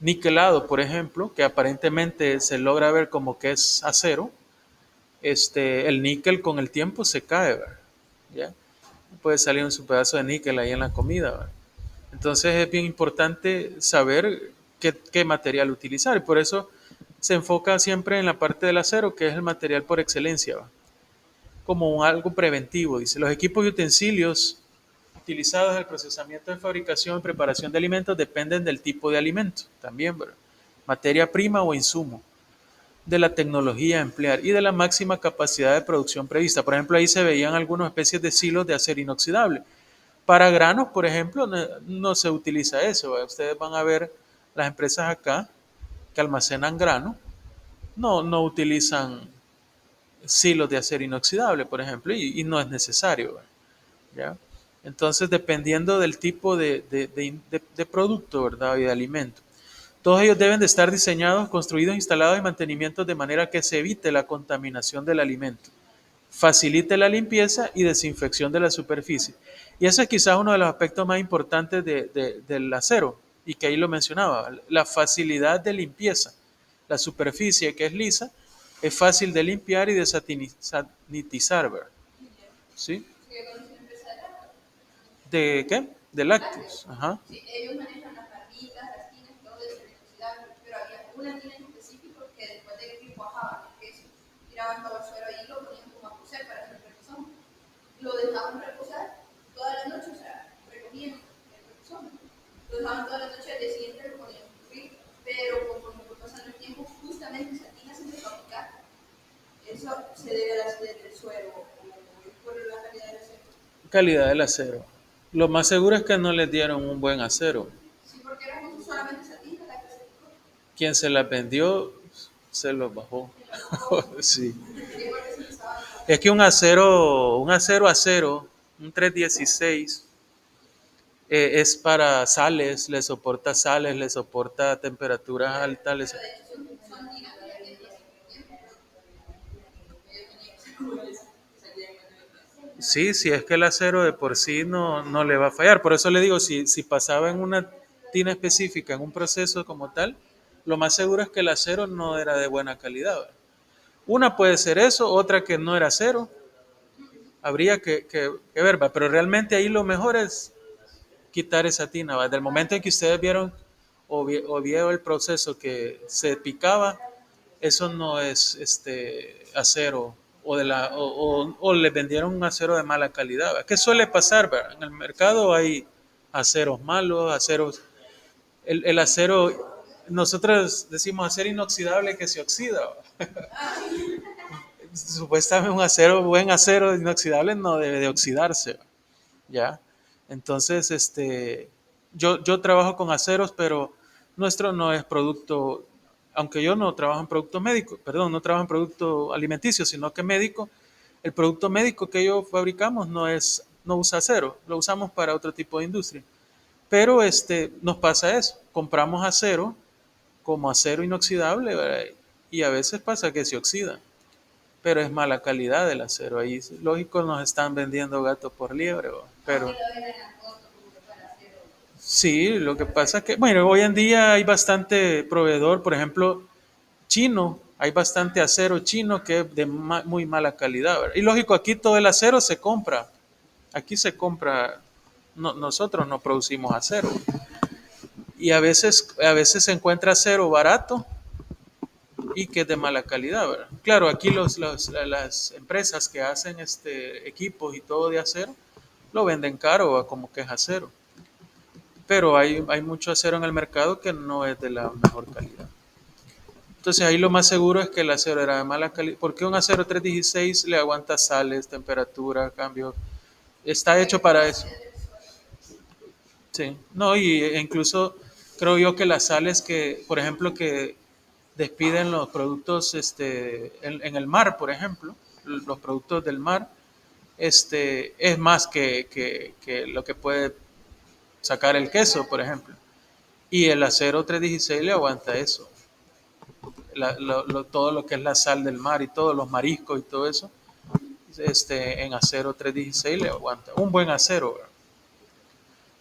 niquelado, por ejemplo, que aparentemente se logra ver como que es acero, el níquel con el tiempo se cae, ¿verdad? ¿Ya? Puede salir un pedazo de níquel ahí en la comida, ¿verdad? Entonces es bien importante saber qué material utilizar, y por eso se enfoca siempre en la parte del acero, que es el material por excelencia, ¿verdad? Como algo preventivo. Dice, los equipos y utensilios utilizados en el procesamiento de fabricación y preparación de alimentos dependen del tipo de alimento, también, ¿verdad? Materia prima o insumo, de la tecnología a emplear y de la máxima capacidad de producción prevista. Por ejemplo, ahí se veían algunas especies de silos de acero inoxidable. Para granos, por ejemplo, no se utiliza eso, ¿verdad? Ustedes van a ver las empresas acá que almacenan grano, no utilizan silos de acero inoxidable, por ejemplo, y no es necesario, ¿ya? Entonces, dependiendo del tipo de producto, ¿verdad? Y de alimento. Todos ellos deben de estar diseñados, construidos, instalados y mantenidos de manera que se evite la contaminación del alimento. facilite la limpieza y desinfección de la superficie. Y ese es quizás uno de los aspectos más importantes del acero, y que ahí lo mencionaba, la facilidad de limpieza. La superficie que es lisa es fácil de limpiar y de sanitizar, ¿verdad? ¿Sí? ¿De qué? De lácteos. Ajá. Sí, ellos manejan las barritas, las tinas, todo eso es inoxidable, pero había una tina en específico que después de que cuajaban el queso, tiraban todo el suelo ahí y lo ponían como a cocer para hacer reposón. Lo dejaban reposar toda la noche, o sea, recogían el reposón. Lo dejaban toda la noche, al día siguiente lo ponían a sufrir, pero conforme fue pasando el tiempo, justamente esa tina se empezó a picar. Eso se debe a la acidez del suelo, o por la calidad del acero. Calidad del acero. Lo más seguro es que no les dieron un buen acero. Sí, porque era justo solamente esa tina la que se picó. Quien se las vendió se los bajó. Sí. Es que un acero, acero, un 316, es para sales, le soporta temperaturas altas. Pero de hecho son tinas que ya tienen Sí, sí, es que el acero de por sí no le va a fallar. Por eso le digo, si pasaba en una tina específica, en un proceso como tal, lo más seguro es que el acero no era de buena calidad, ¿verdad? Una puede ser eso, otra que no era acero. Habría que ver, ¿verdad? Pero realmente ahí lo mejor es quitar esa tina, ¿verdad? Del momento en que ustedes vieron o vieron el proceso que se picaba, eso no es acero o le vendieron un acero de mala calidad, ¿verdad? ¿Qué suele pasar, verdad? En el mercado hay aceros malos, el acero, nosotros decimos acero inoxidable que se oxida, ¿verdad? Supuestamente buen acero inoxidable no debe de oxidarse, ¿ya? Entonces, yo trabajo con aceros, pero nuestro no es producto, aunque yo no trabajo en producto médico, perdón, no trabajo en producto alimenticio, sino que médico. El producto médico que yo fabricamos no usa acero, lo usamos para otro tipo de industria. Pero nos pasa eso, compramos acero como acero inoxidable, ¿verdad? Y a veces pasa que se oxida, pero es mala calidad del acero. Ahí, lógico, nos están vendiendo gato por liebre, ¿verdad? Pero sí, lo que pasa es que, bueno, hoy en día hay bastante proveedor, por ejemplo, chino, hay bastante acero chino que es de muy mala calidad, ¿verdad? Y lógico, aquí todo el acero se compra, aquí se compra, nosotros no producimos acero. Y a veces se encuentra acero barato y que es de mala calidad, ¿verdad? Claro, aquí las empresas que hacen equipos y todo de acero lo venden caro, ¿verdad? Como que es acero. Pero hay mucho acero en el mercado que no es de la mejor calidad. Entonces ahí lo más seguro es que el acero era de mala calidad, porque un acero 316 le aguanta sales, temperatura, cambio, está hecho para eso. Sí, no, e incluso creo yo que las sales que, por ejemplo, que despiden los productos en el mar, por ejemplo, los productos del mar, es más que lo que puede sacar el queso, por ejemplo. Y el acero 316 le aguanta eso. Todo lo que es la sal del mar y todos los mariscos y todo eso, en acero 316 le aguanta. Un buen acero, ¿verdad?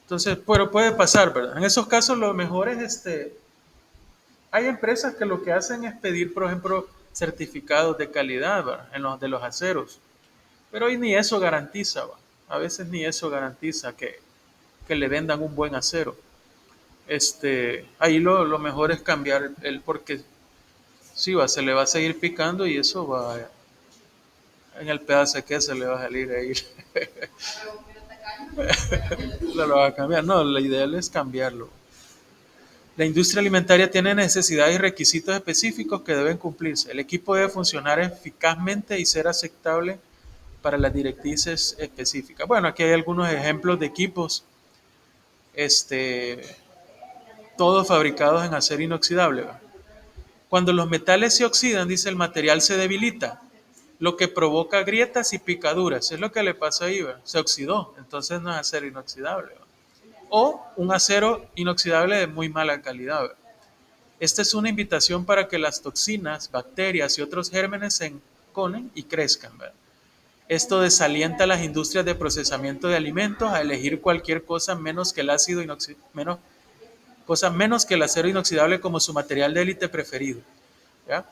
Entonces, pero puede pasar, ¿verdad? En esos casos lo mejor es, hay empresas que lo que hacen es pedir, por ejemplo, certificados de calidad, ¿verdad? De los aceros. Pero hoy ni eso garantiza, ¿verdad? A veces ni eso garantiza que le vendan un buen acero. Ahí lo mejor es cambiar porque sí, se le va a seguir picando y eso va en el pedazo de queso le va a salir ahí. Lo va a cambiar. No, la ideal es cambiarlo. La industria alimentaria tiene necesidades y requisitos específicos que deben cumplirse. El equipo debe funcionar eficazmente y ser aceptable para las directrices específicas. Bueno, aquí hay algunos ejemplos de equipos, todos fabricados en acero inoxidable, ¿verdad? Cuando los metales se oxidan, dice, el material se debilita, lo que provoca grietas y picaduras. Es lo que le pasó ahí, ¿verdad? Se oxidó, entonces no es acero inoxidable, ¿verdad? O un acero inoxidable de muy mala calidad, ¿verdad? Esta es una invitación para que las toxinas, bacterias y otros gérmenes se enconen y crezcan, ¿verdad? Esto desalienta a las industrias de procesamiento de alimentos a elegir cualquier cosa menos que el ácido menos que el acero inoxidable como su material de élite preferido. ¿Ya?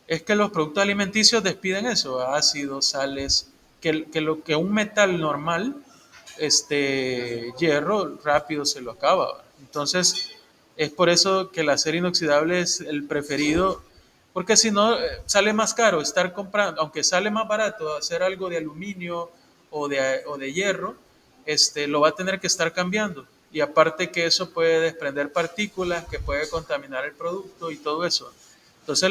Es que los productos alimenticios despiden eso, ácidos, sales, que un metal normal, hierro, rápido se lo acaba. Entonces, es por eso que el acero inoxidable es el preferido, porque si no, sale más caro estar comprando, aunque sale más barato hacer algo de aluminio o de hierro, lo va a tener que estar cambiando. Y aparte que eso puede desprender partículas, que puede contaminar el producto y todo eso. Entonces,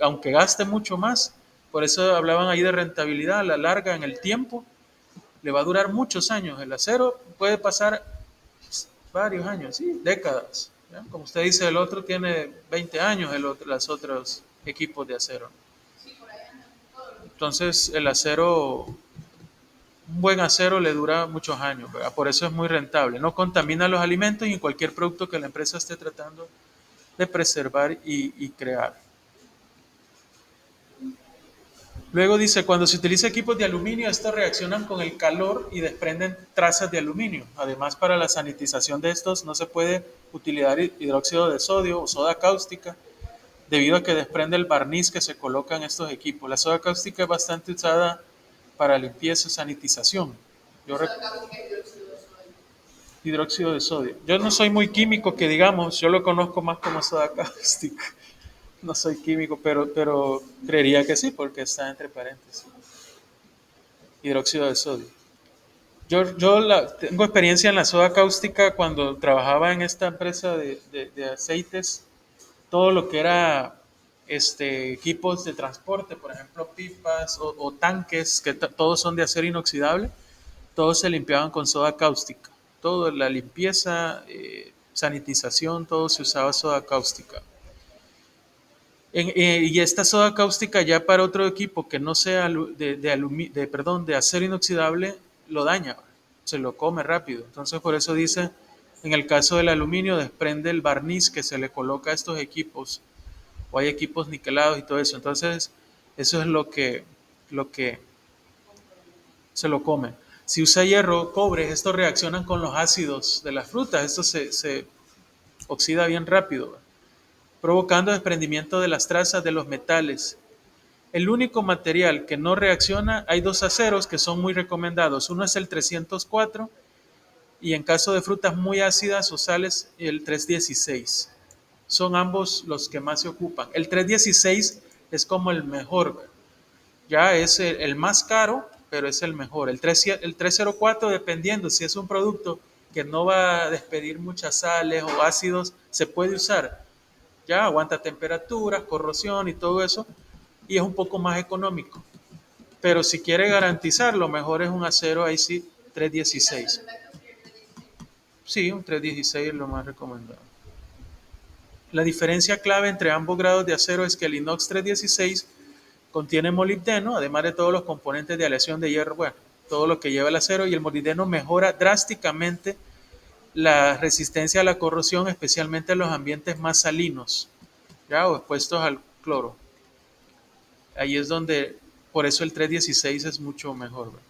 aunque gaste mucho más, por eso hablaban ahí de rentabilidad a la larga en el tiempo, le va a durar muchos años. El acero puede pasar varios años, sí, décadas. ¿Ya? Como usted dice, el otro tiene 20 años, los otros equipos de acero. Entonces, el acero, un buen acero le dura muchos años, ¿verdad? Por eso es muy rentable. No contamina los alimentos y cualquier producto que la empresa esté tratando de preservar y crear. Luego dice, cuando se utiliza equipos de aluminio, estos reaccionan con el calor y desprenden trazas de aluminio. Además, para la sanitización de estos no se puede utilizar hidróxido de sodio o soda cáustica, debido a que desprende el barniz que se coloca en estos equipos. La soda cáustica es bastante usada para limpieza y sanitización. Hidróxido de sodio. Yo no soy muy químico, que digamos, yo lo conozco más como soda cáustica. No soy químico, pero creería que sí, porque está entre paréntesis. Hidróxido de sodio. Yo tengo experiencia en la soda cáustica cuando trabajaba en esta empresa de aceites, todo lo que era equipos de transporte, por ejemplo, pipas o tanques, que todos son de acero inoxidable, todos se limpiaban con soda cáustica. Todo, la limpieza, sanitización, todo se usaba soda cáustica. Y esta soda cáustica ya para otro equipo que no sea de acero inoxidable, lo daña, se lo come rápido. Entonces por eso dice, en el caso del aluminio desprende el barniz que se le coloca a estos equipos, o hay equipos niquelados y todo eso. Entonces eso es lo que se lo come. Si usa hierro, cobre, estos reaccionan con los ácidos de las frutas, esto se oxida bien rápido, provocando desprendimiento de las trazas de los metales. El único material que no reacciona, hay dos aceros que son muy recomendados. Uno es el 304 y en caso de frutas muy ácidas o sales, el 316. Son ambos los que más se ocupan. El 316 es como el mejor, ya es el más caro, pero es el mejor. El 304, dependiendo si es un producto que no va a despedir muchas sales o ácidos, se puede usar. Ya aguanta temperaturas, corrosión y todo eso, y es un poco más económico. Pero si quiere garantizar, lo mejor es un acero, ahí sí, 316. Sí, un 316 es lo más recomendado. La diferencia clave entre ambos grados de acero es que el inox 316 contiene molibdeno, además de todos los componentes de aleación de hierro, bueno, todo lo que lleva el acero, y el molibdeno mejora drásticamente la resistencia a la corrosión, especialmente en los ambientes más salinos, ¿ya? O expuestos al cloro. Ahí es donde, por eso el 316 es mucho mejor, ¿verdad?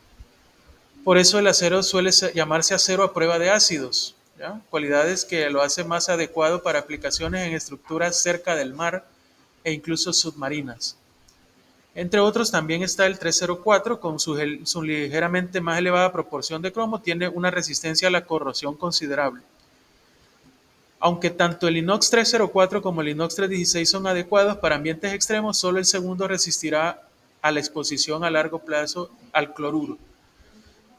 Por eso el acero suele llamarse acero a prueba de ácidos, ¿ya? Cualidades que lo hacen más adecuado para aplicaciones en estructuras cerca del mar e incluso submarinas. Entre otros también está el 304, con su ligeramente más elevada proporción de cromo, tiene una resistencia a la corrosión considerable. Aunque tanto el inox 304 como el inox 316 son adecuados para ambientes extremos, solo el segundo resistirá a la exposición a largo plazo al cloruro.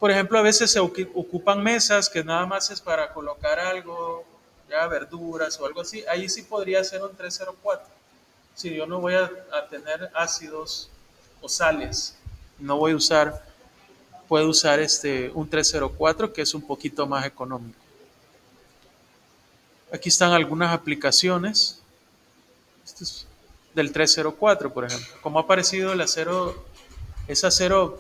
Por ejemplo, a veces se ocupan mesas que nada más es para colocar algo, ya verduras o algo así. Ahí sí podría ser un 304. Si yo no voy a tener ácidos o sales, no voy a usar, puedo usar un 304 que es un poquito más económico. Aquí están algunas aplicaciones. Este es del 304, por ejemplo. Como ha aparecido el acero, es acero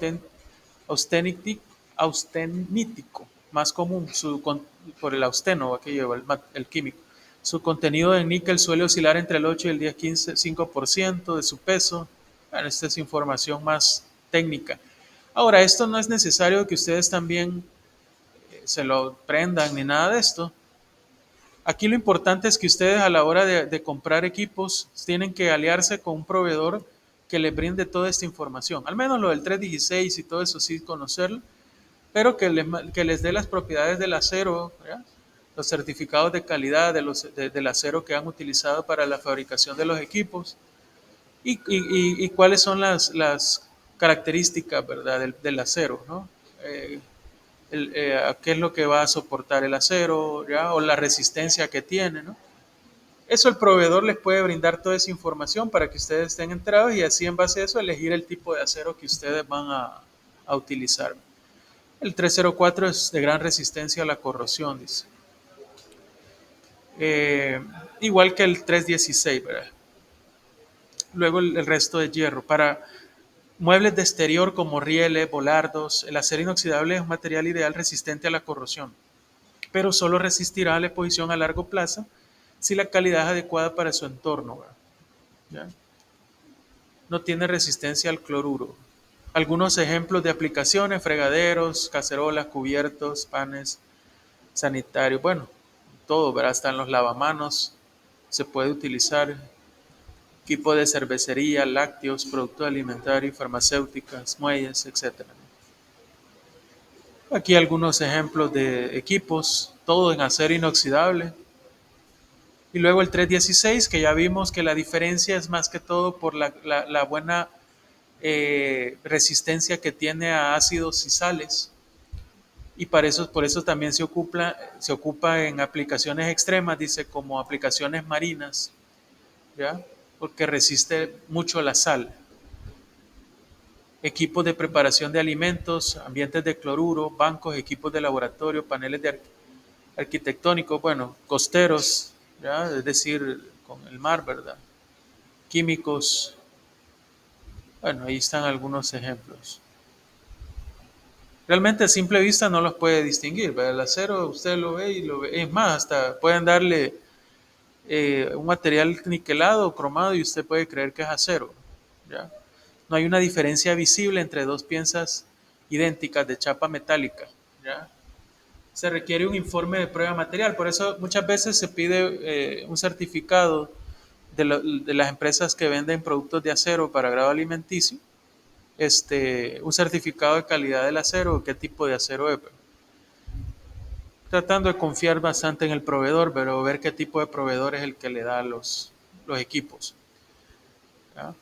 austenítico, más común por el austeno que lleva el químico. Su contenido de níquel suele oscilar entre el 8 y el 10-15, 5% de su peso. Bueno, esta es información más técnica. Ahora, esto no es necesario que ustedes también se lo prendan ni nada de esto. Aquí lo importante es que ustedes a la hora de comprar equipos tienen que aliarse con un proveedor que les brinde toda esta información. Al menos lo del 316 y todo eso sí conocerlo, pero que les dé las propiedades del acero, ¿ya? Los certificados de calidad del acero que han utilizado para la fabricación de los equipos y cuáles son las características, ¿verdad? Del acero, ¿no? Qué es lo que va a soportar el acero, ¿ya? O la resistencia que tiene, ¿no? Eso el proveedor les puede brindar toda esa información para que ustedes estén enterados y así en base a eso elegir el tipo de acero que ustedes van a utilizar. El 304 es de gran resistencia a la corrosión, dice. Igual que el 316, ¿verdad? Luego el resto de hierro. Para muebles de exterior como rieles, volardos, el acero inoxidable es un material ideal resistente a la corrosión, pero solo resistirá a la exposición a largo plazo si la calidad es adecuada para su entorno, ¿ya? No tiene resistencia al cloruro. Algunos ejemplos de aplicaciones: fregaderos, cacerolas, cubiertos, panes sanitarios, bueno, todo, ¿verdad? Hasta en los lavamanos se puede utilizar. Equipo de cervecería, lácteos, productos alimentarios, farmacéuticas, muelles, etc. Aquí algunos ejemplos de equipos, todo en acero inoxidable. Y luego el 316, que ya vimos que la diferencia es más que todo por la buena resistencia que tiene a ácidos y sales. Y por eso también se ocupa en aplicaciones extremas, dice, como aplicaciones marinas, ¿ya? Porque resiste mucho la sal. Equipos de preparación de alimentos, ambientes de cloruro, bancos, equipos de laboratorio, paneles arquitectónicos, bueno, costeros, ¿ya? Es decir, con el mar, ¿verdad? Químicos, bueno, ahí están algunos ejemplos. Realmente a simple vista no los puede distinguir, ¿verdad? El acero usted lo ve y lo ve. Es más, hasta pueden darle un material niquelado o cromado y usted puede creer que es acero, ¿ya? No hay una diferencia visible entre dos piezas idénticas de chapa metálica, ¿ya? Se requiere un informe de prueba material, por eso muchas veces se pide un certificado de las empresas que venden productos de acero para grado alimenticio, un certificado de calidad del acero, qué tipo de acero es, tratando de confiar bastante en el proveedor, pero ver qué tipo de proveedor es el que le da los equipos, ¿ya?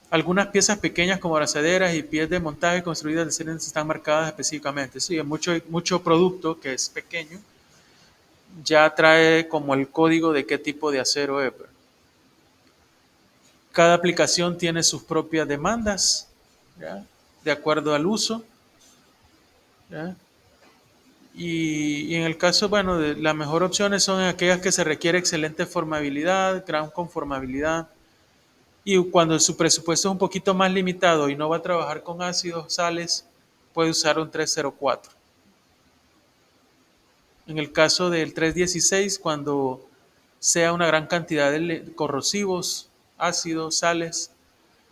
Algunas piezas pequeñas como abrazaderas y pies de montaje construidas de serie están marcadas específicamente. Sí, mucho producto que es pequeño ya trae como el código de qué tipo de acero es. Cada aplicación tiene sus propias demandas, ¿ya? De acuerdo al uso, ¿ya? Y en el caso, bueno, las mejores opciones son aquellas que se requiere excelente formabilidad, gran conformabilidad. Y cuando su presupuesto es un poquito más limitado y no va a trabajar con ácidos, sales, puede usar un 304. En el caso del 316, cuando sea una gran cantidad de corrosivos, ácidos, sales,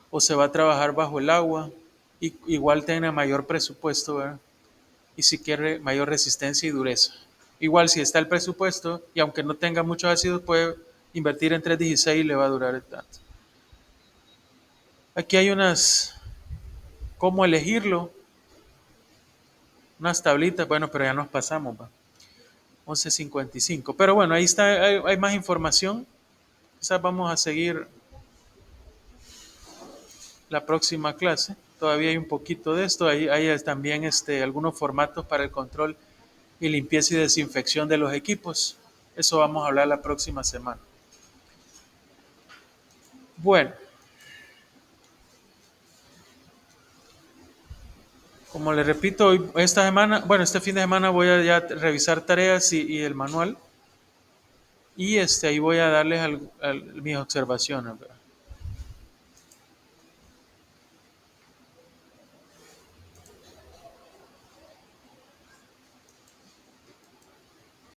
o se va a trabajar bajo el agua, igual tiene mayor presupuesto, ¿verdad? Y si quiere mayor resistencia y dureza. Igual si está el presupuesto y aunque no tenga muchos ácidos, puede invertir en 316 y le va a durar el tanto. Aquí hay cómo elegirlo, unas tablitas, bueno, pero ya nos pasamos, va. 11:55. Pero bueno, ahí está, hay más información. Quizás vamos a seguir la próxima clase. Todavía hay un poquito de esto. Hay también algunos formatos para el control y limpieza y desinfección de los equipos. Eso vamos a hablar la próxima semana. Bueno, como les repito, este fin de semana voy a ya revisar tareas y el manual. Y ahí voy a darles mis observaciones, ¿verdad?